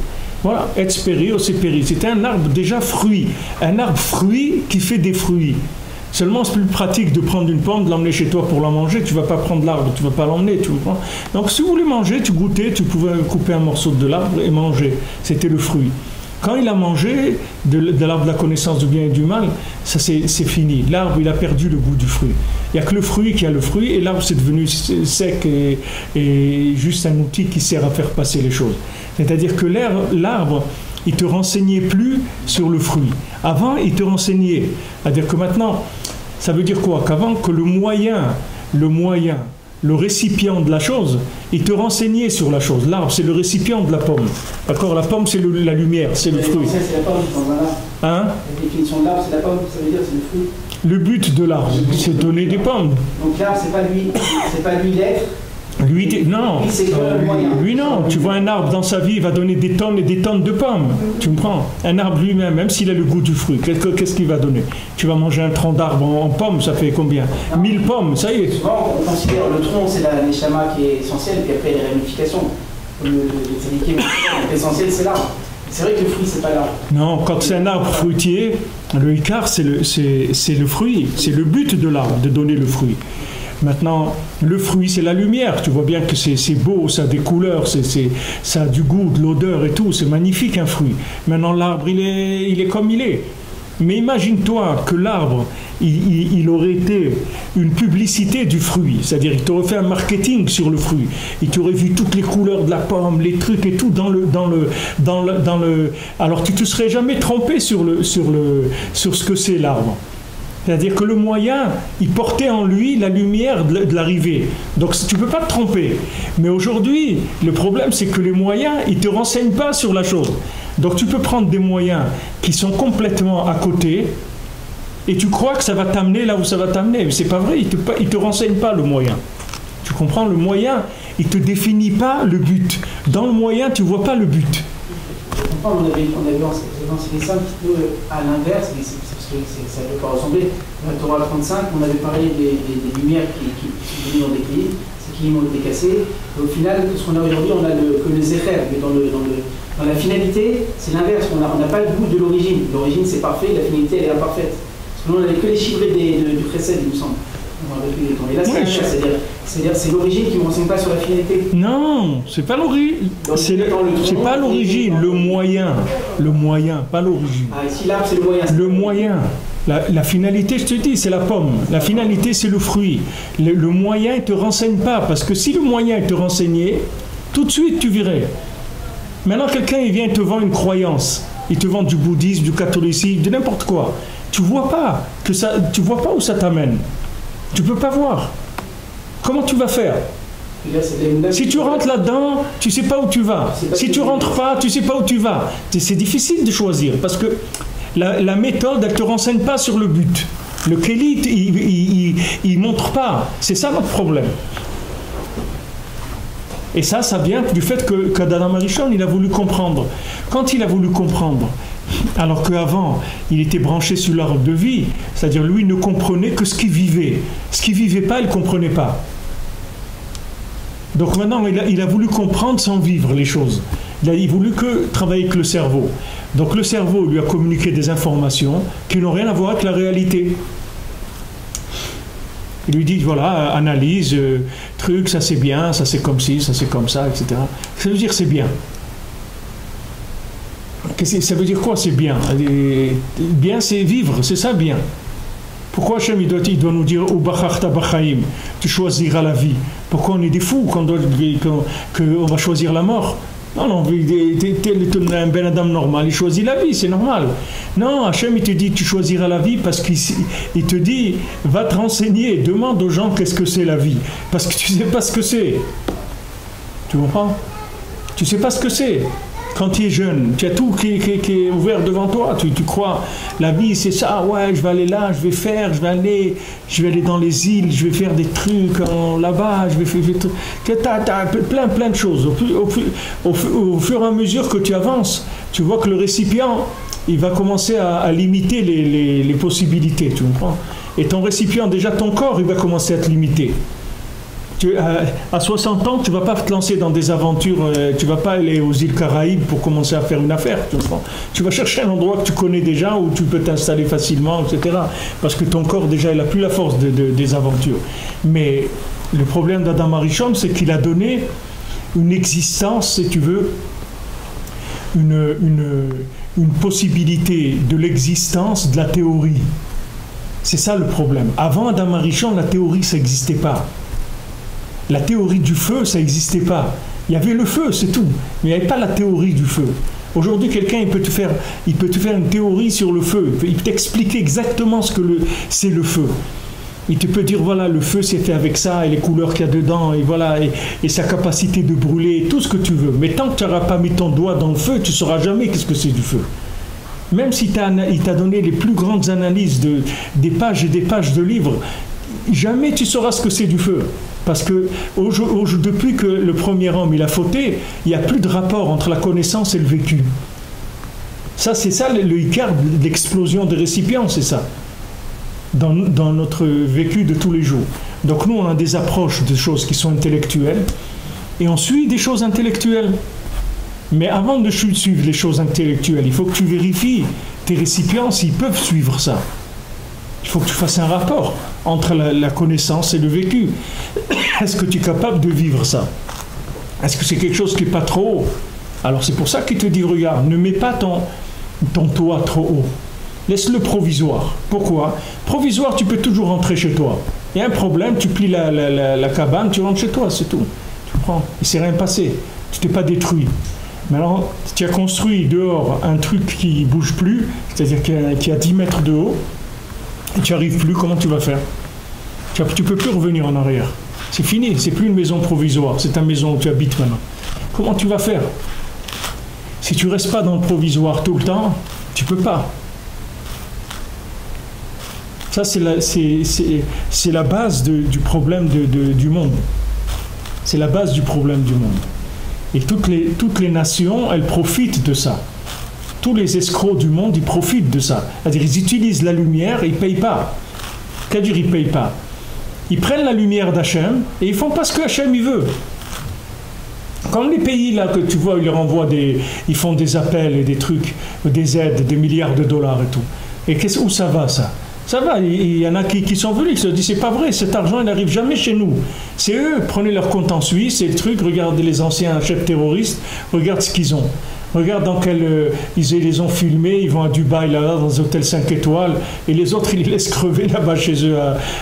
Speaker 1: Voilà, et spéri, océpéri. C'était un arbre déjà fruit, un arbre fruit qui fait des fruits. Seulement, c'est plus pratique de prendre une pomme, de l'emmener chez toi pour la manger. Tu ne vas pas prendre l'arbre, tu ne vas pas l'emmener. Donc, si vous voulez manger, tu goûtais, tu pouvais couper un morceau de l'arbre et manger. C'était le fruit. Quand il a mangé de l'arbre de la connaissance du bien et du mal, ça c'est fini. L'arbre, il a perdu le goût du fruit. Il n'y a que le fruit qui a le fruit, et l'arbre, c'est devenu sec et juste un outil qui sert à faire passer les choses. C'est-à-dire que l'arbre, il ne te renseignait plus sur le fruit. Avant, il te renseignait. C'est-à-dire que maintenant, ça veut dire quoi? Qu'avant, que le moyen, le récipient de la chose, il te renseignait sur la chose. L'arbre, c'est le récipient de la pomme. D'accord? La pomme, c'est la lumière, c'est le fruit.
Speaker 2: C'est la pomme dans un arbre.
Speaker 1: Hein?
Speaker 2: La définition de l'arbre, c'est la pomme, ça veut dire c'est le fruit.
Speaker 1: Le but de l'arbre, c'est de donner des pommes.
Speaker 2: Donc l'arbre, c'est pas lui l'être.
Speaker 1: Non. Lui, non. Tu vois un arbre dans sa vie, il va donner des tonnes et des tonnes de pommes. Tu me prends? Un arbre lui-même, même s'il a le goût du fruit, qu'est-ce qu'il va donner? Tu vas manger un tronc d'arbre en pommes, ça fait combien? 1000 pommes, ça y est.
Speaker 2: Souvent, on considère le tronc, c'est la neshama qui est essentielle, puis après les ramifications. L'essentiel, c'est l'arbre. C'est vrai que le fruit, c'est pas l'arbre.
Speaker 1: Non, quand c'est un arbre fruitier, le ikar, c'est le fruit. C'est le but de l'arbre, de donner le fruit. Maintenant, le fruit, c'est la lumière. Tu vois bien que c'est beau, ça a des couleurs, ça a du goût, de l'odeur et tout. C'est magnifique, un fruit. Maintenant, l'arbre, il est comme il est. Mais imagine-toi que l'arbre, il aurait été une publicité du fruit. C'est-à-dire, il t'aurait fait un marketing sur le fruit. Il t'aurait vu toutes les couleurs de la pomme, les trucs et tout dans le. Alors, tu ne te serais jamais trompé sur ce que c'est l'arbre. C'est-à-dire que le moyen, il portait en lui la lumière de l'arrivée. Donc tu ne peux pas te tromper. Mais aujourd'hui, le problème, c'est que les moyens, ils ne te renseignent pas sur la chose. Donc tu peux prendre des moyens qui sont complètement à côté et tu crois que ça va t'amener là où ça va t'amener. Mais ce n'est pas vrai, il ne te renseigne pas le moyen. Tu comprends? Le moyen, il ne te définit pas le but. Dans le moyen, tu ne vois pas le but.
Speaker 2: On avait enseigné ça un petit peu à l'inverse, mais ça ne peut pas ressembler. Dans la Torah 35, on avait parlé des lumières qui sont venues dans des clips, ces clips ont été cassés. Et au final, ce qu'on a aujourd'hui, on a que le zécher, mais dans la finalité, c'est l'inverse. On n'a pas le goût de l'origine. L'origine, c'est parfait, la finalité, elle est imparfaite. Parce que nous, on n'avait que les chiffres du précède, il me semble. Et là, c'est l'inverse, c'est-à-dire c'est l'origine qui ne me renseigne pas sur la finalité.
Speaker 1: Non, c'est pas l'origine. C'est pas l'origine, le moyen. Le moyen, pas l'origine.
Speaker 2: Ah, ici, l'arbre, c'est le moyen.
Speaker 1: Le moyen. La finalité, je te dis, c'est la pomme. La finalité, c'est le fruit. Le moyen ne te renseigne pas. Parce que si le moyen te renseignait, tout de suite, tu verrais. Maintenant, quelqu'un, il vient te vend une croyance. Il te vend du bouddhisme, du catholicisme, de n'importe quoi. Tu vois pas où ça t'amène. Tu peux pas voir. Comment tu vas faire? Si tu rentres là-dedans, tu sais pas où tu vas. Si tu rentres pas, tu sais pas où tu vas. C'est difficile de choisir parce que la méthode, elle te renseigne pas sur le but. Le kélit, il montre pas. C'est ça notre problème. Et ça vient du fait qu'Adam Arishon, il a voulu comprendre. Quand il a voulu comprendre, alors qu'avant, il était branché sur l'arbre de vie, c'est-à-dire lui, il ne comprenait que ce qu'il vivait. Ce qu'il ne vivait pas, il ne comprenait pas. Donc maintenant, il a voulu comprendre sans vivre les choses. Il a voulu travailler avec le cerveau. Donc le cerveau lui a communiqué des informations qui n'ont rien à voir avec la réalité. Il lui dit, voilà, analyse, truc, ça c'est bien, ça c'est comme ci, ça c'est comme ça, etc. Ça veut dire c'est bien. Ça veut dire quoi c'est bien? Bien c'est vivre, c'est ça bien. Pourquoi Hachem il doit nous dire tu choisiras la vie? Pourquoi on est des fous qu'on va choisir la mort? Non, un Ben Adam normal, il choisit la vie, c'est normal. Non, Hachem il te dit tu choisiras la vie parce qu'il te dit va te renseigner, demande aux gens qu'est-ce que c'est la vie. Parce que tu ne sais pas ce que c'est. Tu comprends? Tu ne sais pas ce que c'est. Quand tu es jeune, tu as tout qui est ouvert devant toi, tu crois, la vie c'est ça, ouais, je vais aller là, je vais aller dans les îles, je vais faire des trucs là-bas, je vais faire plein de choses. Au fur et à mesure que tu avances, tu vois que le récipient, il va commencer à limiter les possibilités, tu comprends? Et ton récipient, déjà ton corps, il va commencer à te limiter. À 60 ans, tu ne vas pas te lancer dans des aventures, tu ne vas pas aller aux îles Caraïbes pour commencer à faire une affaire. Tu vas chercher un endroit que tu connais déjà, où tu peux t'installer facilement, etc. Parce que ton corps, déjà, il n'a plus la force des aventures. Mais le problème d'Adam Arishon, c'est qu'il a donné une existence, si tu veux, une possibilité de l'existence de la théorie. C'est ça le problème. Avant Adam Arishon, la théorie, ça n'existait pas. La théorie du feu, ça n'existait pas. Il y avait le feu, c'est tout. Mais il n'y avait pas la théorie du feu. Aujourd'hui, quelqu'un, il peut te faire une théorie sur le feu. Il peut t'expliquer exactement ce que c'est le feu. Il te peut dire, voilà, le feu, c'est fait avec ça, et les couleurs qu'il y a dedans, et voilà, et sa capacité de brûler, tout ce que tu veux. Mais tant que tu n'auras pas mis ton doigt dans le feu, tu ne sauras jamais qu'est-ce que c'est du feu. Même si il t'a donné les plus grandes analyses des pages et des pages de livres, jamais tu sauras ce que c'est du feu. Parce que depuis que le premier homme il a fauté, il n'y a plus de rapport entre la connaissance et le vécu. Ça, c'est ça le icard de l'explosion des récipients, c'est ça. Dans notre vécu de tous les jours. Donc nous, on a des approches de choses qui sont intellectuelles et on suit des choses intellectuelles. Mais avant de suivre les choses intellectuelles, il faut que tu vérifies tes récipients s'ils peuvent suivre ça. Il faut que tu fasses un rapport entre la connaissance et le vécu. Est-ce que tu es capable de vivre ça? Est-ce que c'est quelque chose qui n'est pas trop haut? Alors c'est pour ça qu'il te dit, regarde, ne mets pas ton toit trop haut. Laisse-le provisoire. Pourquoi? Provisoire, tu peux toujours rentrer chez toi. Il y a un problème, tu plies la cabane, tu rentres chez toi, c'est tout. Tu comprends? Il ne s'est rien passé. Tu t'es pas détruit. Maintenant, tu as construit dehors un truc qui ne bouge plus, c'est-à-dire qui a 10 mètres de haut, et tu n'y arrives plus, comment tu vas faire? Tu ne peux plus revenir en arrière. C'est fini, c'est plus une maison provisoire, c'est ta maison où tu habites maintenant. Comment tu vas faire? Si tu ne restes pas dans le provisoire tout le temps, tu ne peux pas. Ça, c'est la base du problème du monde. C'est la base du problème du monde. Et toutes les nations, elles profitent de ça. Tous les escrocs du monde, ils profitent de ça. C'est-à-dire, ils utilisent la lumière et ils ne payent pas. C'est-à-dire, ils ne payent pas. Ils prennent la lumière d'Hachem et ils font pas ce que Hachem il veut. Comme les pays là que tu vois, ils leur envoient ils font des appels et des trucs, des aides, des milliards de dollars et tout. Et où ça va ça? Ça va, il y en a qui sont venus, qui se disent, c'est pas vrai, cet argent il n'arrive jamais chez nous. C'est eux, prenez leur compte en Suisse, et le truc, regardez les anciens chefs terroristes, regarde ce qu'ils ont. Regarde dans quel... ils les ont filmés, ils vont à Dubaï, là, dans des hôtels 5 étoiles, et les autres, ils les laissent crever là-bas chez eux,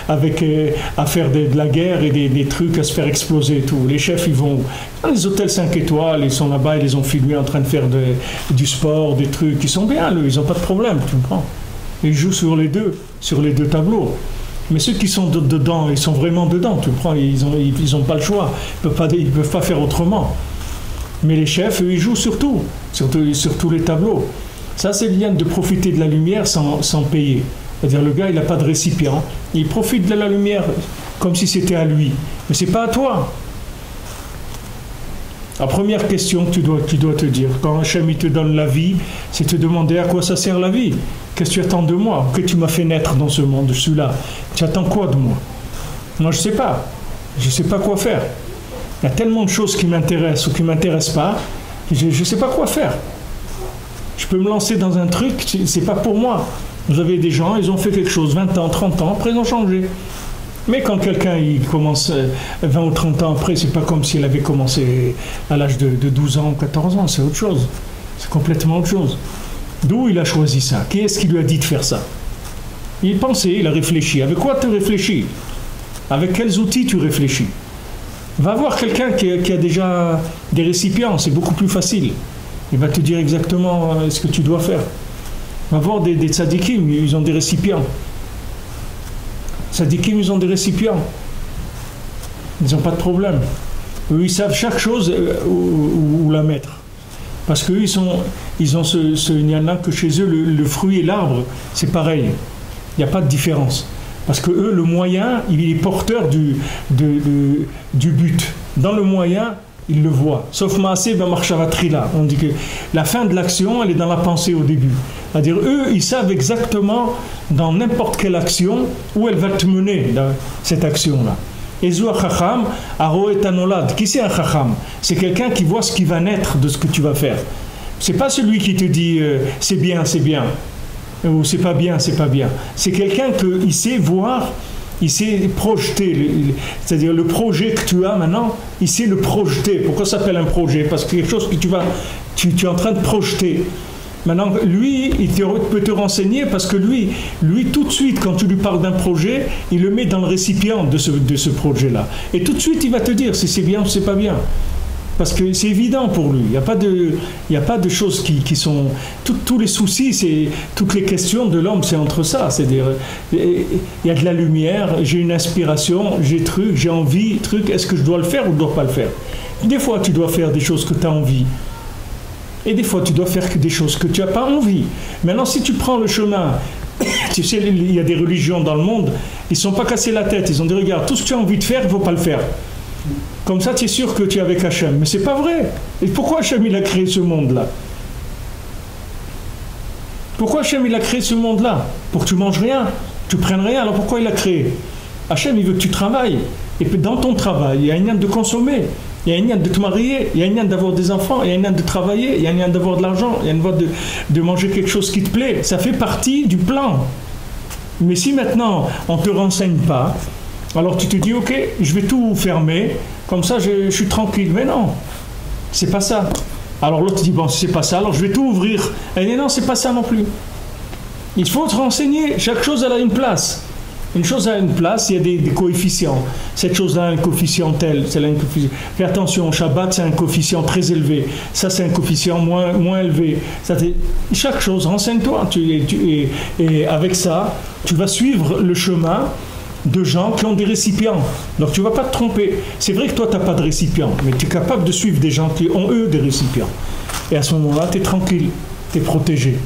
Speaker 1: à faire de la guerre et des trucs, à se faire exploser et tout. Les chefs, ils vont dans les hôtels 5 étoiles, ils sont là-bas, ils les ont filmés en train de faire du sport, des trucs, ils sont bien, eux, ils n'ont pas de problème, tu comprends? Ils jouent sur les deux tableaux. Mais ceux qui sont dedans, ils sont vraiment dedans, tu comprends? Ils ont pas le choix, ils peuvent pas faire autrement. Mais les chefs, eux, ils jouent sur tous les tableaux. Ça, c'est bien de profiter de la lumière sans payer. C'est-à-dire, le gars, il n'a pas de récipient. Il profite de la lumière comme si c'était à lui. Mais c'est pas à toi. La première question que tu dois te dire, quand Hachem il te donne la vie, c'est te demander à quoi ça sert la vie. Qu'est-ce que tu attends de moi? Que tu m'as fait naître dans ce monde, je suis là. Tu attends quoi de moi? Moi, je ne sais pas. Je ne sais pas quoi faire. Il y a tellement de choses qui m'intéressent ou qui ne m'intéressent pas, je ne sais pas quoi faire. Je peux me lancer dans un truc, ce n'est pas pour moi. Vous avez des gens, ils ont fait quelque chose 20 ans, 30 ans, après ils ont changé. Mais quand quelqu'un il commence 20 ou 30 ans après, c'est pas comme s'il avait commencé à l'âge de 12 ans ou 14 ans, c'est autre chose. C'est complètement autre chose. D'où il a choisi ça? Qui est-ce qui lui a dit de faire ça? Il pensait, il a réfléchi. Avec quoi tu réfléchis? Avec quels outils tu réfléchis? Va voir quelqu'un qui a déjà des récipients, c'est beaucoup plus facile. Il va te dire exactement ce que tu dois faire. Va voir des tzadikim, ils ont des récipients. Tzadikim, ils ont des récipients. Ils n'ont pas de problème. Eux, ils savent chaque chose où la mettre. Parce qu'eux, ils ont il y en a que chez eux, le fruit et l'arbre, c'est pareil. Il n'y a pas de différence. Parce que eux, le moyen, il est porteur du but. Dans le moyen, il le voit. Sauf Maaseh ben Marshavatrila. On dit que la fin de l'action, elle est dans la pensée au début. C'est-à-dire, eux, ils savent exactement dans n'importe quelle action où elle va te mener, dans cette action-là. Ezu Chacham, Aro et Anolad. Qui c'est un Chacham? C'est quelqu'un qui voit ce qui va naître de ce que tu vas faire. C'est pas celui qui te dit c'est bien, ou c'est pas bien, c'est pas bien. C'est quelqu'un qui sait voir, il sait projeter, c'est-à-dire le projet que tu as maintenant, il sait le projeter. Pourquoi ça s'appelle un projet? Parce que quelque chose que tu es en train de projeter. Maintenant, lui, il peut te renseigner parce que lui, tout de suite, quand tu lui parles d'un projet, il le met dans le récipient de ce projet-là. Et tout de suite, il va te dire si c'est bien ou c'est pas bien. Parce que c'est évident pour lui. Il n'y a pas de choses qui sont... Tous les soucis, toutes les questions de l'homme, c'est entre ça. C'est-à-dire, il y a de la lumière, j'ai une inspiration, j'ai envie, est-ce que je dois le faire ou je ne dois pas le faire? Des fois, tu dois faire des choses que tu as envie. Et des fois, tu dois faire des choses que tu n'as pas envie. Maintenant, si tu prends le chemin... Tu sais, il y a des religions dans le monde, ils ne sont pas cassés la tête. Ils ont dit, regarde, tout ce que tu as envie de faire, il ne faut pas le faire. Comme ça, tu es sûr que tu es avec Hachem. Mais c'est pas vrai. Et pourquoi Hachem, il a créé ce monde-là? Pourquoi Hachem, il a créé ce monde-là? Pour que tu manges rien, tu prennes rien. Alors pourquoi il a créé? Hachem, il veut que tu travailles. Et puis dans ton travail, il y a un lien de consommer. Il y a un lien de te marier. Il y a un lien d'avoir des enfants. Il y a un lien de travailler. Il y a un lien d'avoir de l'argent. Il y a un lien de manger quelque chose qui te plaît. Ça fait partie du plan. Mais si maintenant, on ne te renseigne pas, alors tu te dis, ok, je vais tout fermer, comme ça je suis tranquille. Mais non, c'est pas ça. Alors l'autre dit, bon, si c'est pas ça, alors je vais tout ouvrir. Elle dit, non, c'est pas ça non plus. Il faut te renseigner, chaque chose elle a une place. Une chose a une place, il y a des coefficients. Cette chose-là a un coefficient tel, celle-là a un coefficient. Fais attention, Shabbat c'est un coefficient très élevé, ça c'est un coefficient moins élevé. Chaque chose, renseigne-toi. Et avec ça, tu vas suivre le chemin de gens qui ont des récipients. Donc tu ne vas pas te tromper. C'est vrai que toi, tu n'as pas de récipient, mais tu es capable de suivre des gens qui ont, eux, des récipients. Et à ce moment-là, tu es tranquille, tu es protégé.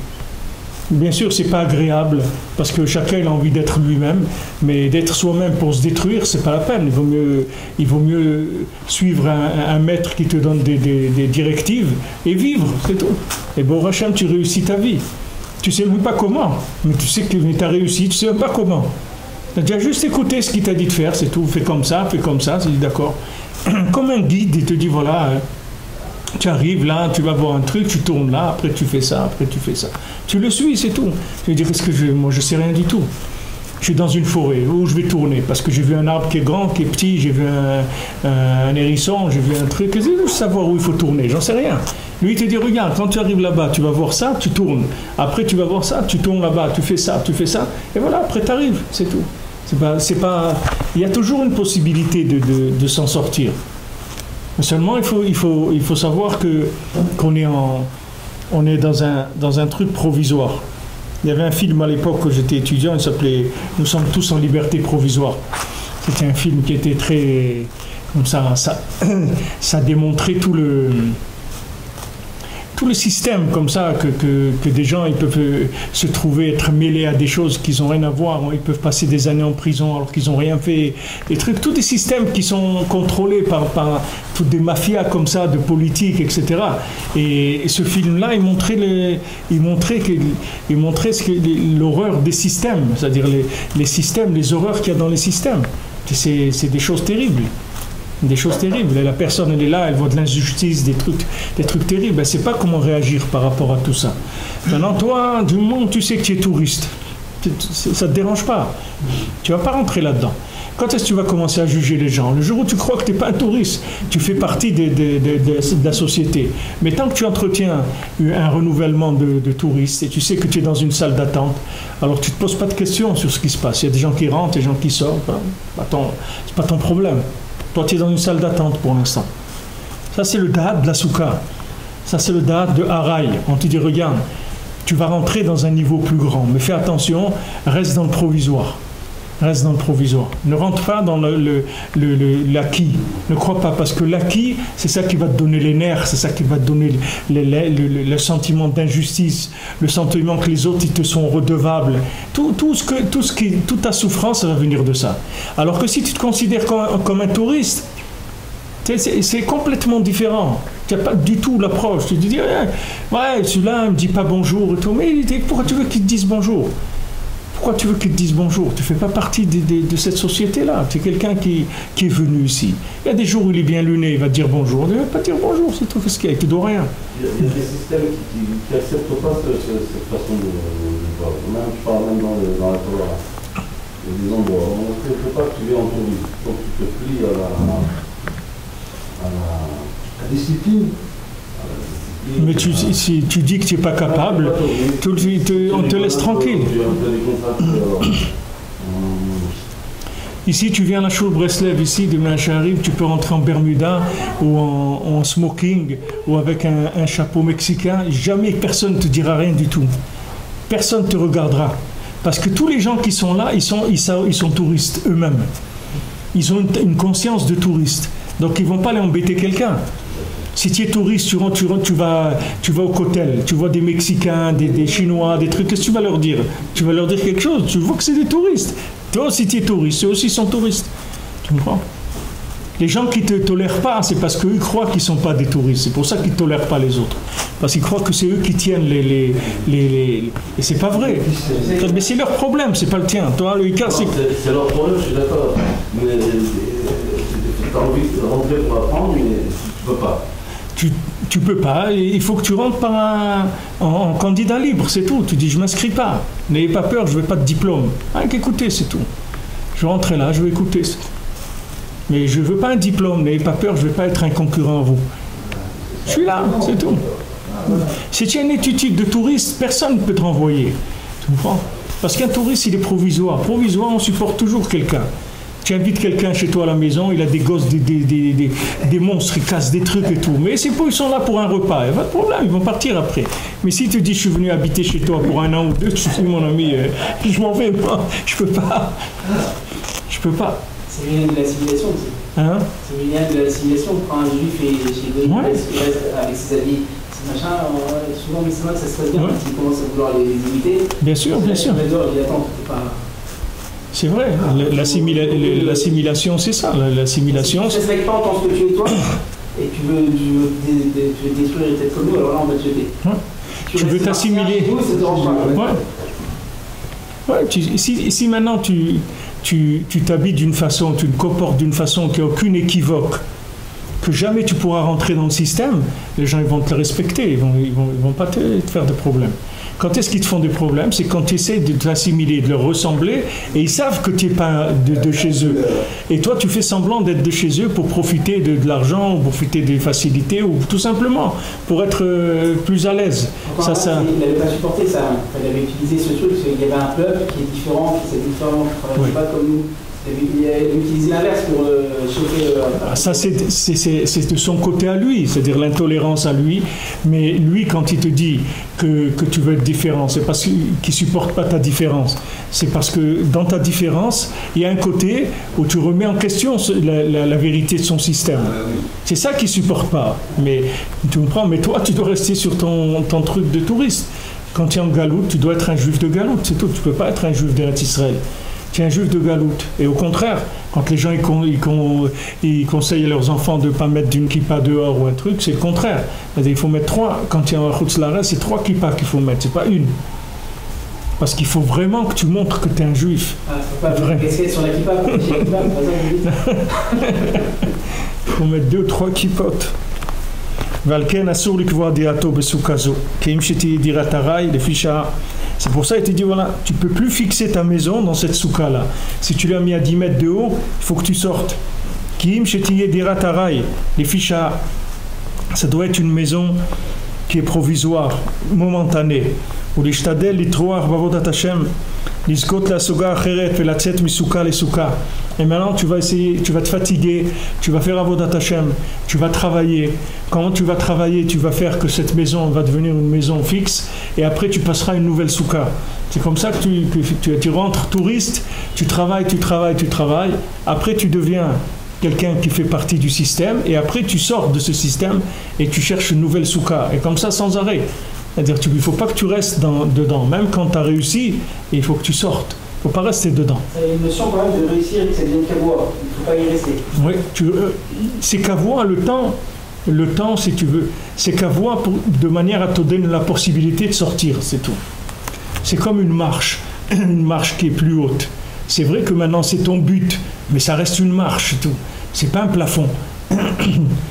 Speaker 1: Bien sûr, ce n'est pas agréable, parce que chacun il a envie d'être lui-même, mais d'être soi-même pour se détruire, ce n'est pas la peine. Il vaut mieux suivre un maître qui te donne des directives et vivre, c'est tout. Et bon, Hachem, tu réussis ta vie. Tu ne sais même pas comment, mais tu sais que tu as réussi, tu ne sais même pas comment. Tu as juste écouté ce qu'il t'a dit de faire, c'est tout. Fais comme ça, tu dis d'accord. Comme un guide, il te dit voilà, tu arrives là, tu vas voir un truc, tu tournes là, après tu fais ça, après tu fais ça. Tu le suis, c'est tout. Tu veux dire, moi je sais rien du tout. Je suis dans une forêt, où je vais tourner, parce que j'ai vu un arbre qui est grand, qui est petit, j'ai vu un hérisson, j'ai vu un truc, je veux savoir où il faut tourner, j'en sais rien. Lui, il te dit, regarde, quand tu arrives là-bas, tu vas voir ça, tu tournes. Après, tu vas voir ça, tu tournes là-bas, tu fais ça, et voilà, après tu arrives, c'est tout. Il y a toujours une possibilité de s'en sortir. Seulement, il faut savoir qu'on est dans un truc provisoire. Il y avait un film à l'époque où j'étais étudiant, il s'appelait « Nous sommes tous en liberté provisoire ». C'était un film qui était très... Comme ça démontrait tout le système comme ça, que des gens ils peuvent se trouver, être mêlés à des choses qu'ils n'ont rien à voir, ils peuvent passer des années en prison alors qu'ils n'ont rien fait, des trucs, tous des systèmes qui sont contrôlés par toutes des mafias comme ça, de politique, etc. Et ce film-là, il montrait l'horreur des systèmes, c'est-à-dire les systèmes, les horreurs qu'il y a dans les systèmes. C'est des choses terribles. Des choses terribles. Et la personne, elle est là, elle voit de l'injustice, des trucs terribles. Elle ne sait pas comment réagir par rapport à tout ça. Maintenant, toi, du moment où tu sais que tu es touriste, ça ne te dérange pas. Tu ne vas pas rentrer là-dedans. Quand est-ce que tu vas commencer à juger les gens? Le jour où tu crois que tu n'es pas un touriste, tu fais partie de la société. Mais tant que tu entretiens un renouvellement de touristes et tu sais que tu es dans une salle d'attente, alors tu ne te poses pas de questions sur ce qui se passe. Il y a des gens qui rentrent, des gens qui sortent. C'est pas ton problème. Toi, tu es dans une salle d'attente pour l'instant. Ça, c'est le da'at de la soukha. Ça, c'est le da'at de Haraï. On te dit, regarde, tu vas rentrer dans un niveau plus grand. Mais fais attention, reste dans le provisoire. Reste dans le provisoire. Ne rentre pas dans l'acquis. Ne crois pas, parce que l'acquis, c'est ça qui va te donner les nerfs, c'est ça qui va te donner le sentiment d'injustice, le sentiment que les autres, ils te sont redevables. Toute ta souffrance, ça va venir de ça. Alors que si tu te considères comme un touriste, C'est complètement différent. Tu n'as pas du tout l'approche. Tu te dis, ouais, celui-là ne me dit pas bonjour et tout. Mais pourquoi tu veux qu'il te dise bonjour? Pourquoi tu veux qu'il te dise bonjour? Tu ne fais pas partie de cette société-là. Tu es quelqu'un qui est venu ici. Il y a des jours où il est bien luné, il va te dire bonjour. Il ne va pas te dire bonjour, c'est tout. Qu'est-ce qu'il y a? Tu ne dois rien.
Speaker 3: Il y a des systèmes qui n'acceptent pas cette façon de voir. Je parle même dans la Torah. Il y a des endroits où on ne fait pas que tu viens en tourisme. Donc tu te plies à la discipline.
Speaker 1: Mais si tu dis que tu n'es pas capable, on te laisse tranquille. Ici, tu viens à la Shul Breslev, ici, demain j'arrive, tu peux rentrer en Bermuda ou en smoking ou avec un chapeau mexicain. Jamais personne ne te dira rien du tout. Personne ne te regardera. Parce que tous les gens qui sont là, ils sont touristes eux-mêmes. Ils ont une conscience de touristes. Donc ils ne vont pas aller embêter quelqu'un. Si tu es touriste, tu vas au cotel, tu vois des Mexicains, des Chinois, des trucs, qu'est-ce que tu vas leur dire? Tu vas leur dire quelque chose, tu vois que c'est des touristes. Toi aussi tu es touriste, eux aussi sont touristes. Tu comprends? Les gens qui ne te tolèrent pas, c'est parce qu'eux croient qu'ils ne sont pas des touristes. C'est pour ça qu'ils ne tolèrent pas les autres. Parce qu'ils croient que c'est eux qui tiennent les... Et c'est pas vrai. Mais c'est leur problème, c'est pas le tien. Toi, le Icar, c'est
Speaker 3: leur problème, je suis d'accord. Mais tu as envie de rentrer pour apprendre, mais tu ne peux pas.
Speaker 1: Tu peux pas, il faut que tu rentres en candidat libre, c'est tout. Tu dis, je ne m'inscris pas. N'ayez pas peur, je ne veux pas de diplôme. Écoutez, c'est tout. Je vais rentrer là, je vais écouter. Mais je ne veux pas un diplôme, n'ayez pas peur, je ne vais pas être un concurrent à vous. Je suis là, c'est tout. Si tu as une étude de touriste, personne ne peut te renvoyer. Tu comprends? Parce qu'un touriste, il est provisoire. Provisoire, on supporte toujours quelqu'un. Tu invites quelqu'un chez toi à la maison, il a des gosses, des monstres, il casse des trucs et tout. Mais ils sont là pour un repas, il n'y a pas de problème, ils vont partir après. Mais si tu dis, je suis venu habiter chez toi pour un an ou deux, tu sais, mon ami, je m'en vais pas, je peux pas. Je peux pas.
Speaker 2: C'est le lien de l'assimilation aussi.
Speaker 1: Hein?
Speaker 2: C'est le lien de l'assimilation. Quand un juif est chez lui, il reste avec ses amis, ses machins, souvent, mais c'est vrai que ça se passe bien quand il commence à vouloir les imiter.
Speaker 1: Bien sûr, bien sûr. C'est vrai, l'assimilation, c'est ça, l'assimilation.
Speaker 2: Si tu ne respectes pas en tant que tu es toi, et tu veux détruire les têtes comme nous, alors là, on va te jeter.
Speaker 1: Ouais. Tu veux t'assimiler. Si maintenant tu t'habilles d'une façon, tu te comportes d'une façon qui n'a aucune équivoque, que jamais tu pourras rentrer dans le système, les gens ils vont te le respecter, ils vont pas te faire de problème. Quand est-ce qu'ils te font des problèmes? C'est quand tu essaies de t'assimiler, de leur ressembler, et ils savent que tu n'es pas de chez eux. Et toi, tu fais semblant d'être de chez eux pour profiter de l'argent, ou profiter des facilités, ou tout simplement pour être plus à l'aise.
Speaker 2: Il n'avait pas supporté ça. Il avait utilisé ce truc, il y avait un peuple qui est différent, qui est différent, qui ne travaille pas comme nous. Il a utilisé l'inverse pour chauffer.
Speaker 1: Ça, c'est de son côté à lui, c'est-à-dire l'intolérance à lui. Mais lui, quand il te dit que tu veux être différent, c'est parce qu'il ne supporte pas ta différence. C'est parce que dans ta différence, il y a un côté où tu remets en question la vérité de son système. C'est ça qu'il ne supporte pas. Mais tu comprends, mais toi, tu dois rester sur ton truc de touriste. Quand tu es en Galoute, tu dois être un juif de Galoute, c'est tout. Tu ne peux pas être un juif d'Eretz Israël. Tu es un juif de Galoute. Et au contraire, quand les gens ils conseillent à leurs enfants de ne pas mettre d'une kippa dehors ou un truc, c'est le contraire. Il faut mettre 3. Quand tu es en Chutz La'aretz, c'est 3 kippas qu'il faut mettre, c'est pas une. Parce qu'il faut vraiment que tu montres que tu es un juif.
Speaker 2: Faut pas mettre casquette sur la kippa.
Speaker 1: Il faut mettre 2-3 kippotes. Valken asur likvoa diato besukazo. Keim sheti dirat harai lefi sha'a. C'est pour ça qu'il te dit, voilà, tu ne peux plus fixer ta maison dans cette souka-là. Si tu l'as mis à 10 mètres de haut, il faut que tu sortes. Kim shetiye dirat harai lefi sha'a. Ça doit être une maison qui est provisoire, momentanée. Ou l'ishtadel litroach bavodat Hashem. L'izkot la soga acheret velatzet misuka le souka. Et maintenant tu vas essayer, tu vas te fatiguer, tu vas faire avodat Hashem, tu vas travailler. Comment tu vas travailler? Tu vas faire que cette maison va devenir une maison fixe et après tu passeras une nouvelle souka. C'est comme ça que tu rentres touriste, tu travailles. Après tu deviens quelqu'un qui fait partie du système et après tu sors de ce système et tu cherches une nouvelle souka. Et comme ça sans arrêt. C'est-à-dire qu'il ne faut pas que tu restes dedans. Même quand tu as réussi, il faut que tu sortes. Il ne faut pas rester dedans.
Speaker 2: Il y a une notion quand même de réussir et que ça devienne caboire. Il ne peux pas y rester.
Speaker 1: Oui, c'est qu'à voir le temps, si tu veux, c'est qu'à voir de manière à te donner la possibilité de sortir, c'est tout. C'est comme une marche qui est plus haute. C'est vrai que maintenant c'est ton but, mais ça reste une marche, c'est tout. C'est pas un plafond.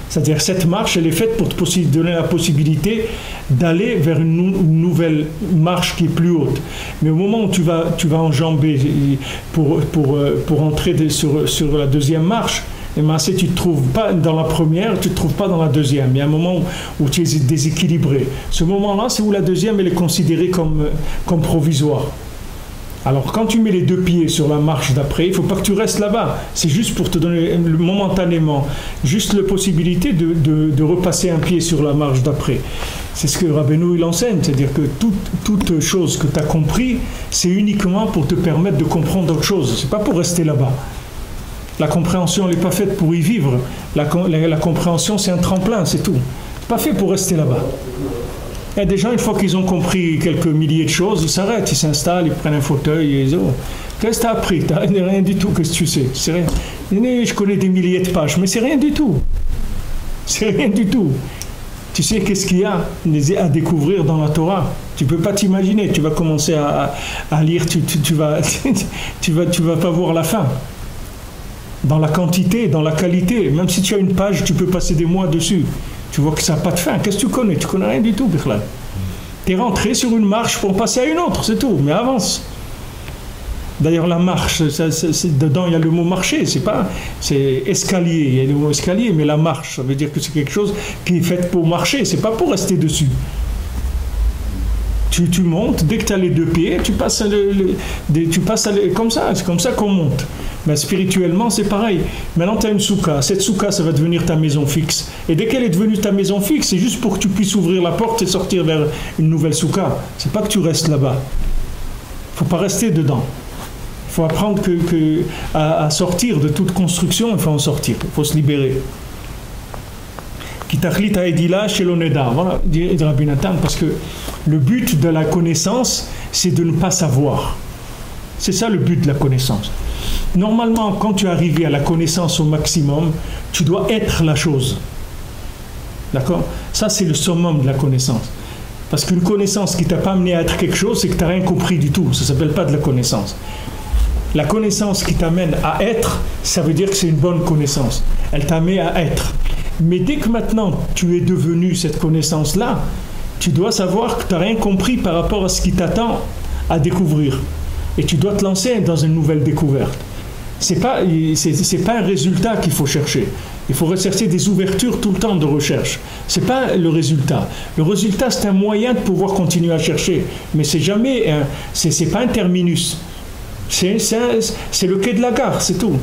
Speaker 1: C'est-à-dire cette marche, elle est faite pour te donner la possibilité d'aller vers une nouvelle marche qui est plus haute. Mais au moment où tu vas enjamber pour entrer sur la deuxième marche, et ben, si tu ne te trouves pas dans la première, tu ne te trouves pas dans la deuxième. Il y a un moment où tu es déséquilibré. Ce moment-là, c'est où la deuxième elle est considérée comme provisoire. Alors quand tu mets les deux pieds sur la marche d'après, il ne faut pas que tu restes là-bas. C'est juste pour te donner momentanément juste la possibilité de repasser un pied sur la marche d'après. C'est ce que Rabbeinu il enseigne, c'est-à-dire que toute chose que tu as compris, c'est uniquement pour te permettre de comprendre autre chose. Ce n'est pas pour rester là-bas. La compréhension n'est pas faite pour y vivre. La compréhension, c'est un tremplin, c'est tout. Ce n'est pas fait pour rester là-bas. Il y a des gens, une fois qu'ils ont compris quelques milliers de choses, ils s'arrêtent, ils s'installent, ils prennent un fauteuil et ils disent oh, qu'est-ce que tu as appris? Tu n'as rien du tout, qu'est-ce que tu sais? C'est rien. Je connais des milliers de pages, mais c'est rien du tout. C'est rien du tout. Tu sais qu'est-ce qu'il y a à découvrir dans la Torah? Tu ne peux pas t'imaginer. Tu vas commencer à lire, tu vas pas voir la fin. Dans la quantité, dans la qualité. Même si tu as une page, tu peux passer des mois dessus. Tu vois que ça n'a pas de fin. Qu'est-ce que tu connais? Tu connais rien du tout, Bichlal. Tu es rentré sur une marche pour passer à une autre, c'est tout. Mais avance. D'ailleurs, la marche, dedans, il y a le mot marcher. C'est escalier. Il y a le mot escalier, mais la marche, ça veut dire que c'est quelque chose qui est fait pour marcher. C'est pas pour rester dessus. Tu montes, dès que tu as les deux pieds, tu passes comme ça. C'est comme ça qu'on monte. Mais spirituellement, c'est pareil. Maintenant, tu as une soukha. Cette soukha, ça va devenir ta maison fixe. Et dès qu'elle est devenue ta maison fixe, c'est juste pour que tu puisses ouvrir la porte et sortir vers une nouvelle soukha. C'est pas que tu restes là-bas. Il ne faut pas rester dedans. Il faut apprendre à sortir de toute construction. Il faut en sortir. Il faut se libérer. Voilà, dit Rabbi Nathan, parce que le but de la connaissance, c'est de ne pas savoir. C'est ça le but de la connaissance. Normalement, quand tu es arrivé à la connaissance au maximum, tu dois être la chose. D'accord? Ça, c'est le summum de la connaissance. Parce qu'une connaissance qui ne t'a pas amené à être quelque chose, c'est que tu n'as rien compris du tout. Ça ne s'appelle pas de la connaissance. La connaissance qui t'amène à être, ça veut dire que c'est une bonne connaissance. Elle t'amène à être. Mais dès que maintenant tu es devenu cette connaissance-là, tu dois savoir que tu n'as rien compris par rapport à ce qui t'attend à découvrir. Et tu dois te lancer dans une nouvelle découverte. C'est pas un résultat qu'il faut chercher. Il faut rechercher des ouvertures tout le temps de recherche. C'est pas le résultat. Le résultat, c'est un moyen de pouvoir continuer à chercher. Mais c'est jamais c'est pas un terminus. C'est le quai de la gare, c'est tout.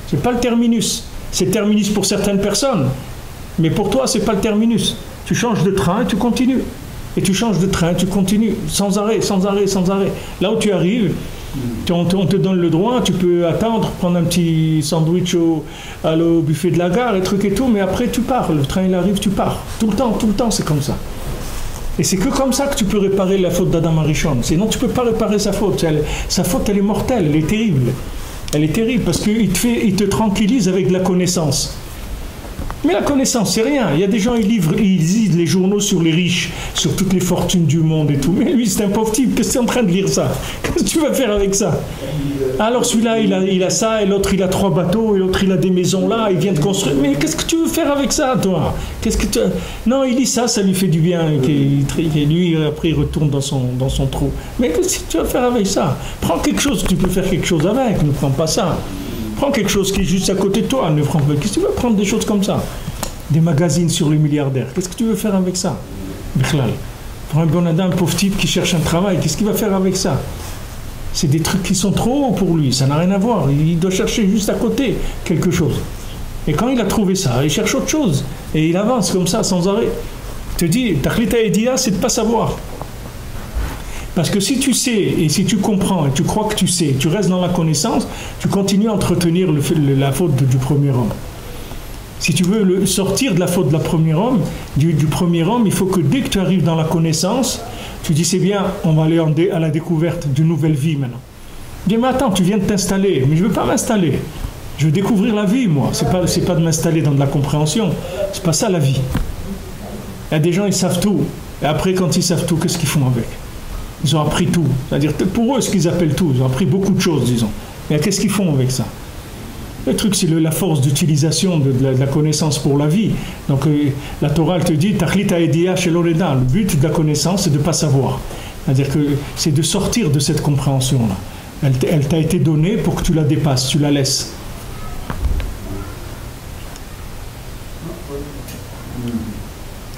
Speaker 1: C'est pas le terminus. C'est le terminus pour certaines personnes. Mais pour toi, c'est pas le terminus. Tu changes de train et tu continues. Et tu changes de train, tu continues. Sans arrêt, sans arrêt, sans arrêt. Là où tu arrives, on te donne le droit, tu peux attendre, prendre un petit sandwich au buffet de la gare, et trucs et tout, mais après tu pars. Le train il arrive, tu pars. Tout le temps, c'est comme ça. Et c'est que comme ça que tu peux réparer la faute d'Adam Arishon. Sinon, tu ne peux pas réparer sa faute. Sa faute, elle est mortelle, elle est terrible. Elle est terrible parce qu'il te tranquillise avec de la connaissance. Mais la connaissance, c'est rien. Il y a des gens, ils lisent les journaux sur les riches, sur toutes les fortunes du monde et tout. Mais lui, c'est un pauvre type. Qu'est-ce que tu es en train de lire ça? Qu'est-ce que tu vas faire avec ça? Alors celui-là, il a ça, et l'autre, il a 3 bateaux, et l'autre, il a des maisons là, il vient de construire. Mais qu'est-ce que tu veux faire avec ça, toi? Non, il lit ça, ça lui fait du bien. Et lui, après, il retourne dans son trou. Mais qu'est-ce que tu vas faire avec ça? Prends quelque chose, tu peux faire quelque chose avec. Ne prends pas ça. Prends quelque chose qui est juste à côté de toi. Ne prends pas. Qu'est-ce que tu veux prendre des choses comme ça? Des magazines sur les milliardaires. Qu'est-ce que tu veux faire avec ça? Bichlal. Pour un bon Adam, un pauvre type qui cherche un travail, qu'est-ce qu'il va faire avec ça? C'est des trucs qui sont trop hauts pour lui. Ça n'a rien à voir. Il doit chercher juste à côté quelque chose. Et quand il a trouvé ça, il cherche autre chose. Et il avance comme ça, sans arrêt. Je te dis, Tachlita Edia, c'est de ne pas savoir. Parce que si tu sais, et si tu comprends, et tu crois que tu sais, tu restes dans la connaissance, tu continues à entretenir la faute du premier homme. Si tu veux sortir de la faute de la premier homme, du premier homme, il faut que dès que tu arrives dans la connaissance, tu dis c'est bien, on va aller à la découverte d'une nouvelle vie maintenant. Dis mais attends, tu viens de t'installer, mais je ne veux pas m'installer. Je veux découvrir la vie, moi. C'est pas de m'installer dans de la compréhension. C'est pas ça la vie. Il y a des gens, ils savent tout. Et après, quand ils savent tout, qu'est-ce qu'ils font avec? Ils ont appris tout. C'est-à-dire, pour eux, ce qu'ils appellent tout, ils ont appris beaucoup de choses, disons. Mais qu'est-ce qu'ils font avec ça? Le truc, c'est la force d'utilisation de la connaissance pour la vie. Donc, la Torah, elle te dit, Tachlit ha'ediya shelo neda. Le but de la connaissance, c'est de ne pas savoir. C'est-à-dire que c'est de sortir de cette compréhension-là. Elle t'a été donnée pour que tu la dépasses, tu la laisses.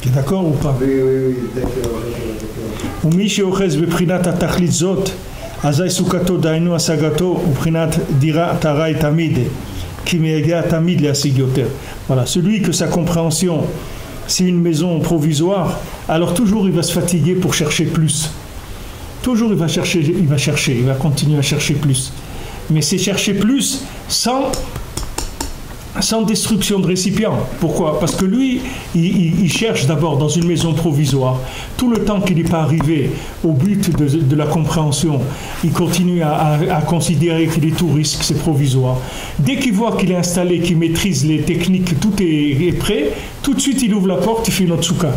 Speaker 1: Tu es d'accord ou pas?
Speaker 4: Oui, d'accord.
Speaker 1: ומי שאוחז בבחינת התכלית זאת, אזי סוכתו דהיינו השגתו ובחינת דירה תרי תמיד, כי מגיע תמיד להשיג יותר. Voilà, celui que sa compréhension, c'est une maison provisoire, alors toujours il va se fatiguer pour chercher plus. Toujours il va continuer à chercher plus. Mais c'est chercher plus sans destruction de récipient. Pourquoi? Parce que lui, il cherche d'abord dans une maison provisoire. Tout le temps qu'il n'est pas arrivé au but de la compréhension, il continue à considérer qu'il est tout risque, c'est provisoire. Dès qu'il voit qu'il est installé, qu'il maîtrise les techniques, tout est prêt, tout de suite il ouvre la porte, il fait une autre souka.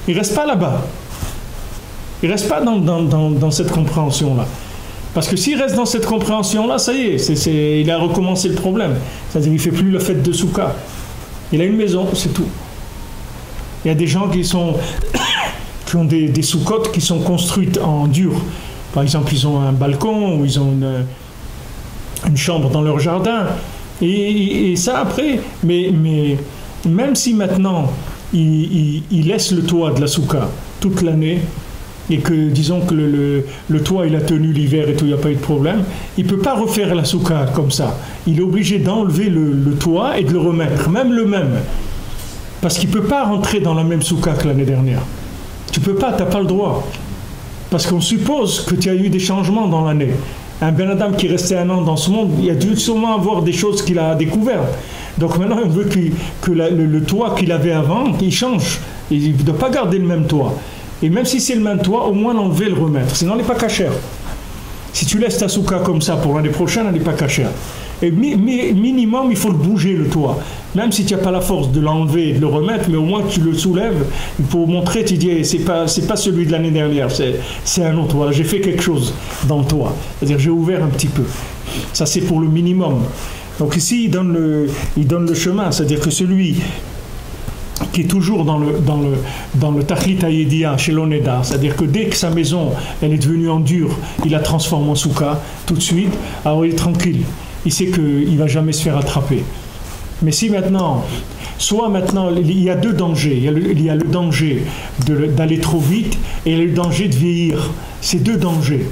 Speaker 1: Il ne reste pas là-bas. Il ne reste pas dans cette compréhension-là. Parce que s'il reste dans cette compréhension-là, ça y est, il a recommencé le problème. C'est-à-dire qu'il ne fait plus la fête de Souka. Il a une maison, c'est tout. Il y a des gens qui ont des soukottes qui sont construites en dur. Par exemple, ils ont un balcon ou ils ont une chambre dans leur jardin. Et ça après, mais même si maintenant il laisse le toit de la Souka toute l'année, et que, disons que le toit il a tenu l'hiver et tout, il n'y a pas eu de problème, il ne peut pas refaire la souka comme ça. Il est obligé d'enlever le toit et de le remettre, même le même. Parce qu'il ne peut pas rentrer dans la même souka que l'année dernière. Tu ne peux pas, tu n'as pas le droit. Parce qu'on suppose que tu as eu des changements dans l'année. Un Ben Adam qui restait 1 an dans ce monde, il a dû sûrement avoir des choses qu'il a découvertes. Donc maintenant, on veut que le toit qu'il avait avant, il change. Il ne doit pas garder le même toit. Et même si c'est le même toit, au moins l'enlever et le remettre. Sinon, elle n'est pas cachère. Si tu laisses ta souka comme ça pour l'année prochaine, elle n'est pas cachère. Et minimum, il faut le bouger, le toit. Même si tu n'as pas la force de l'enlever et de le remettre, mais au moins tu le soulèves pour montrer, tu dis, c'est pas celui de l'année dernière, c'est un autre. Voilà, j'ai fait quelque chose dans le toit. C'est-à-dire, j'ai ouvert un petit peu. Ça, c'est pour le minimum. Donc ici, il donne le chemin. C'est-à-dire que celui qui est toujours dans le Tachlit ha'ediya shelo neda, c'est-à-dire que dès que sa maison elle est devenue en dur, il la transforme en souka tout de suite, alors il est tranquille, il sait qu'il ne va jamais se faire attraper. Mais si maintenant, il y a 2 dangers, il y a le danger d'aller trop vite et il y a le danger de vieillir, c'est 2 dangers.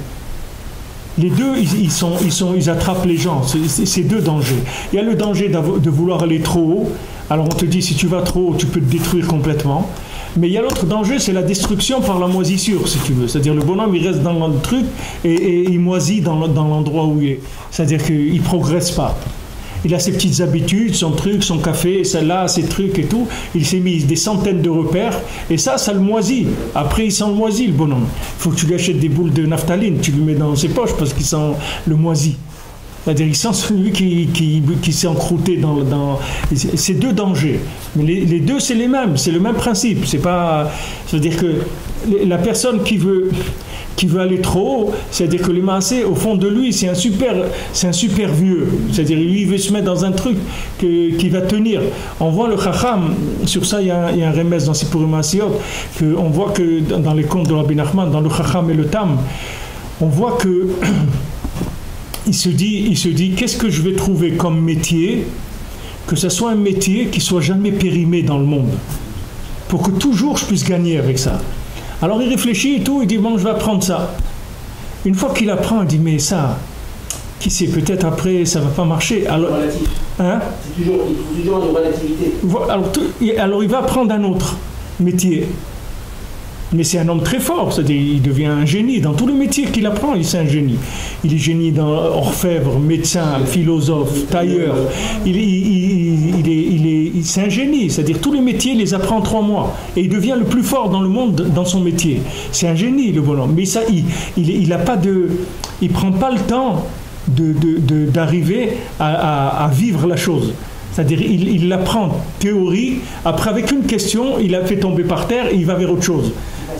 Speaker 1: Les deux, ils attrapent les gens, c'est 2 dangers. Il y a le danger de vouloir aller trop haut. Alors on te dit, si tu vas trop haut, tu peux te détruire complètement. Mais il y a l'autre danger, c'est la destruction par la moisissure, si tu veux. C'est-à-dire le bonhomme, il reste dans le truc et il moisit dans l'endroit où il est. C'est-à-dire qu'il ne progresse pas. Il a ses petites habitudes, son truc, son café, celle-là, ses trucs et tout. Il s'est mis des centaines de repères et ça le moisit. Après, il sent le moisi, le bonhomme. Il faut que tu lui achètes des boules de naphtaline, tu lui mets dans ses poches parce qu'il sent le moisi. C'est-à-dire qu'il sent celui qui s'est encrouté dans ces 2 dangers. Mais les 2, c'est les mêmes, c'est le même principe. C'est-à-dire que la personne qui veut aller trop haut, c'est-à-dire que les maasé, au fond de lui, c'est un super vieux. C'est-à-dire lui, il veut se mettre dans un truc qui va tenir. On voit le chacham, sur ça il y a un remède dans Sipurim Maasiyot, on voit que dans les contes de Rabbi Nachman, dans le chacham et le tam, on voit que il se dit qu'est-ce que je vais trouver comme métier, que ce soit un métier qui soit jamais périmé dans le monde, pour que toujours je puisse gagner avec ça. Alors il réfléchit et tout, il dit bon, je vais apprendre ça. Une fois qu'il apprend, il dit mais ça, qui sait, peut-être après ça va pas marcher. Alors,
Speaker 2: relatif.
Speaker 1: Hein?
Speaker 2: Il faut toujours une relativité.
Speaker 1: Alors il va apprendre un autre métier. Mais c'est un homme très fort, c'est-à-dire il devient un génie. Dans tous les métiers qu'il apprend, c'est un génie. Il est génie dans orfèvre, médecin, philosophe, tailleur. C'est un génie, c'est-à-dire tous les métiers, il les apprend en 3 mois. Et il devient le plus fort dans le monde dans son métier. C'est un génie, le bonhomme. Mais ça, il prend pas le temps d'arriver à vivre la chose. C'est-à-dire, il l'apprend théorie, après avec une question, il a fait tomber par terre et il va vers autre chose.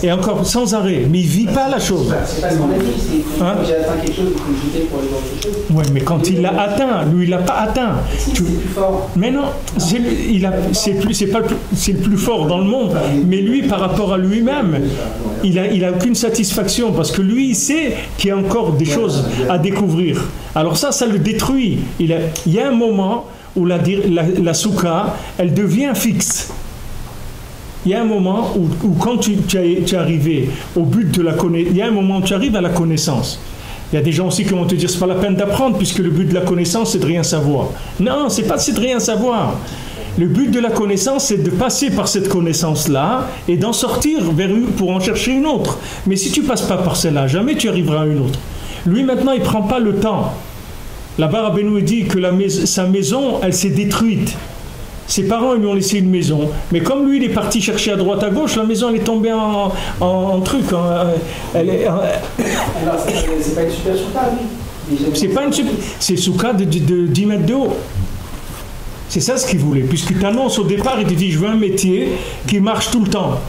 Speaker 1: Et encore sans arrêt, mais il ne vit pas la chose.
Speaker 2: C'est pas ce qu'on a dit, c'est quand j'ai atteint quelque chose, il faut me jeter pour aller voir autre chose.
Speaker 1: Oui, mais quand il l'a atteint, lui il l'a pas atteint.
Speaker 2: C'est plus fort.
Speaker 1: Mais non, c'est le plus fort dans le monde. Mais lui, par rapport à lui-même, il a aucune satisfaction parce que lui, il sait qu'il y a encore des choses à découvrir. Alors ça le détruit. Il y a un moment où la soukha, elle devient fixe. Il y a un moment où quand tu es arrivé au but de la connaissance, il y a un moment où tu arrives à la connaissance. Il y a des gens aussi qui vont te dire c'est pas la peine d'apprendre puisque le but de la connaissance c'est de rien savoir. Non, c'est de rien savoir. Le but de la connaissance c'est de passer par cette connaissance-là et d'en sortir pour en chercher une autre. Mais si tu passes pas par celle-là, jamais tu arriveras à une autre. Lui maintenant il prend pas le temps. Là-bas Rabbeinu dit que sa maison elle s'est détruite. Ses parents ils lui ont laissé une maison, mais comme lui il est parti chercher à droite à gauche, la maison elle est tombée en truc.
Speaker 2: Alors c'est pas une super soukha, lui.
Speaker 1: C'est pas une super, c'est soukha de 10 mètres de haut. C'est ça ce qu'il voulait, puisqu'il t'annonce au départ, il te dit je veux un métier qui marche tout le temps,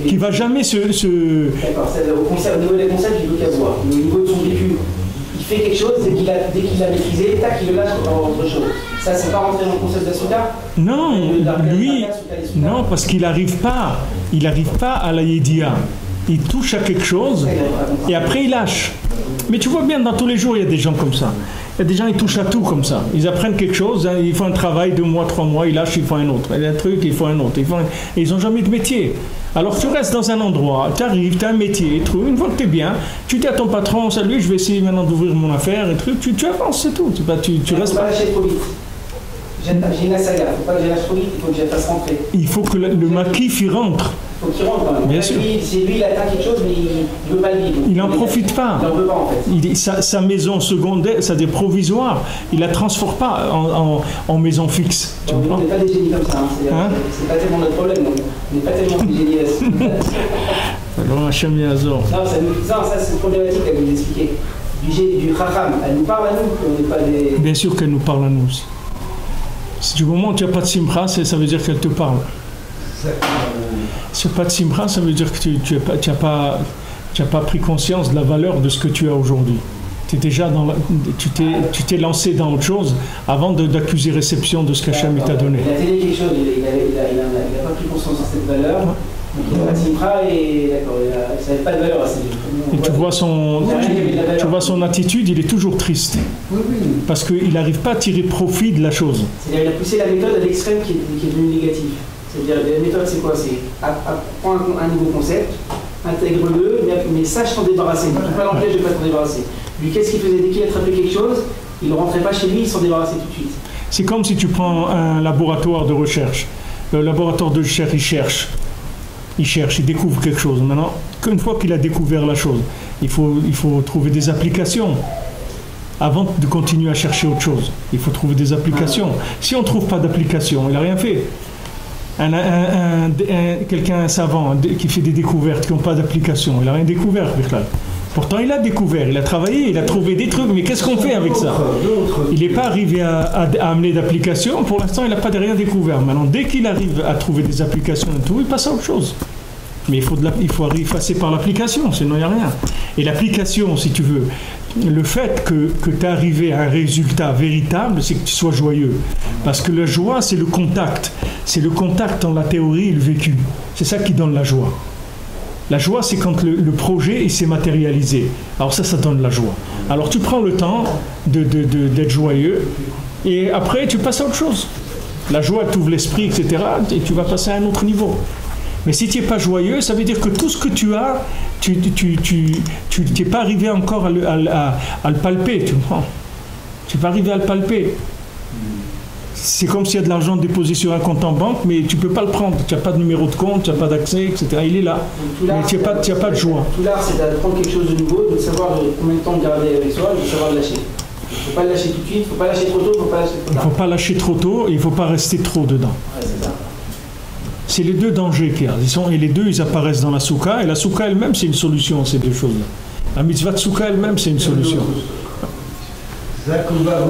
Speaker 1: qui va jamais se.
Speaker 2: D'accord, au niveau des concepts il veut qu'à voir. Au niveau de son vécu, il fait quelque chose, dès qu'il l'a maîtrisé, tac, il le lâche pour autre chose. Ça, c'est pas rentré dans le concept de la soukha?
Speaker 1: Non, lui, non, parce qu'il n'arrive pas à la yédia. Il touche à quelque chose et après il lâche. Mais tu vois bien, dans tous les jours, il y a des gens comme ça. Il y a des gens qui touchent à tout comme ça. Ils apprennent quelque chose, hein, ils font un travail 2 mois, 3 mois, ils lâchent, ils font un autre. Il y a un truc, ils font un autre. Et ils n'ont jamais de métier. Alors tu restes dans un endroit, tu arrives, tu as un métier, une fois que tu es bien, tu dis à ton patron, salut, je vais essayer maintenant d'ouvrir mon affaire, et truc, tu avances, c'est tout. Tu restes
Speaker 2: pas lâcher trop vite. J'ai une saga, il ne faut pas que je lâche trop vite, il faut que je la fasse rentrer.
Speaker 1: Il faut que le maquis y rentre.
Speaker 2: Il faut qu'il rentre quand même.
Speaker 1: Bien sûr.
Speaker 2: Si lui il atteint quelque chose, mais il ne veut pas le vivre.
Speaker 1: Il n'en profite pas.
Speaker 2: Il n'en veut pas en fait.
Speaker 1: Sa maison secondaire, c'est-à-dire provisoire, il ne la transforme pas en maison fixe.
Speaker 2: On n'est pas des génies comme ça, c'est pas tellement notre problème. On n'est pas tellement des génies là-dessus.
Speaker 1: Alors Hachem Yazor.
Speaker 2: Non, ça c'est problématique à vous expliquer. Du Chacham, elle nous parle à nous, on n'est pas des.
Speaker 1: Bien sûr qu'elle nous parle à nous aussi. Si du moment où tu n'as pas de simcha, ça veut dire qu'elle te parle. Si tu n'as pas de simcha, ça veut dire que tu n'as pas pris conscience de la valeur de ce que tu as aujourd'hui. Tu t'es lancé dans autre chose avant d'accuser réception de ce qu'Hachem t'a donné.
Speaker 2: Il a télé quelque chose, il n'a pas pris conscience de cette valeur. Donc il n'a pas de simcha et d'accord, ça n'avait pas de valeur.
Speaker 1: Et tu vois son attitude, il est toujours triste.
Speaker 2: Oui.
Speaker 1: Parce qu'il n'arrive pas à tirer profit de la chose.
Speaker 2: C'est-à-dire qu'il a poussé la méthode à l'extrême qui est devenue négative. C'est-à-dire la méthode c'est quoi? C'est prends un nouveau concept, intègre-le, mais sache t'en débarrasser. Ne pas dans le piège de ne pas t'en débarrasser. Lui, qu'est-ce qu'il faisait? Dès qu'il attrapait quelque chose, il ne rentrait pas chez lui, il s'en débarrassait tout de suite.
Speaker 1: C'est comme si tu prends un laboratoire de recherche. Le laboratoire de recherche, il cherche, il découvre quelque chose. Maintenant, qu'une fois qu'il a découvert la chose, il faut trouver des applications. Avant de continuer à chercher autre chose, il faut trouver des applications. Si on ne trouve pas d'application, il n'a rien fait. Quelqu'un savant qui fait des découvertes qui n'ont pas d'application, il n'a rien découvert. Pourtant, il a découvert, il a travaillé, il a trouvé des trucs, mais qu'est-ce qu'on fait avec ça? Il n'est pas arrivé à amener d'application, pour l'instant, il n'a pas rien découvert. Maintenant, dès qu'il arrive à trouver des applications et tout, il passe à autre chose. Mais il faut passer par l'application, sinon il n'y a rien. Et l'application, si tu veux, le fait que tu es arrivé à un résultat véritable, c'est que tu sois joyeux. Parce que la joie, c'est le contact. C'est le contact entre la théorie et le vécu. C'est ça qui donne la joie. La joie, c'est quand le projet s'est matérialisé. Alors ça donne la joie. Alors tu prends le temps d'être joyeux et après tu passes à autre chose. La joie t'ouvre l'esprit, etc. et tu vas passer à un autre niveau. Mais si tu n'es pas joyeux, ça veut dire que tout ce que tu as, tu n'es pas arrivé encore à le palper, tu comprends? Tu n'es pas arrivé à le palper. C'est comme s'il y a de l'argent déposé sur un compte en banque, mais tu ne peux pas le prendre. Tu n'as pas de numéro de compte, tu n'as pas d'accès, etc. Il est là. Mais tu n'as pas de joie.
Speaker 2: Tout l'art, c'est d'apprendre quelque chose de nouveau, de savoir combien de temps garder avec soi, de savoir le lâcher. Il ne faut pas le lâcher tout de suite, il ne faut pas lâcher trop tôt, il ne faut pas lâcher trop tard.
Speaker 1: Il ne faut pas lâcher trop tôt et il ne faut pas rester trop dedans.
Speaker 2: Ouais, c'est ça.
Speaker 1: C'est les deux dangers qu'il y a. Et les deux, ils apparaissent dans la soukha. Et la soukha elle-même, c'est une solution, ces deux choses-là. La mitzvah de soukha elle-même, c'est une solution.
Speaker 4: Zakouba.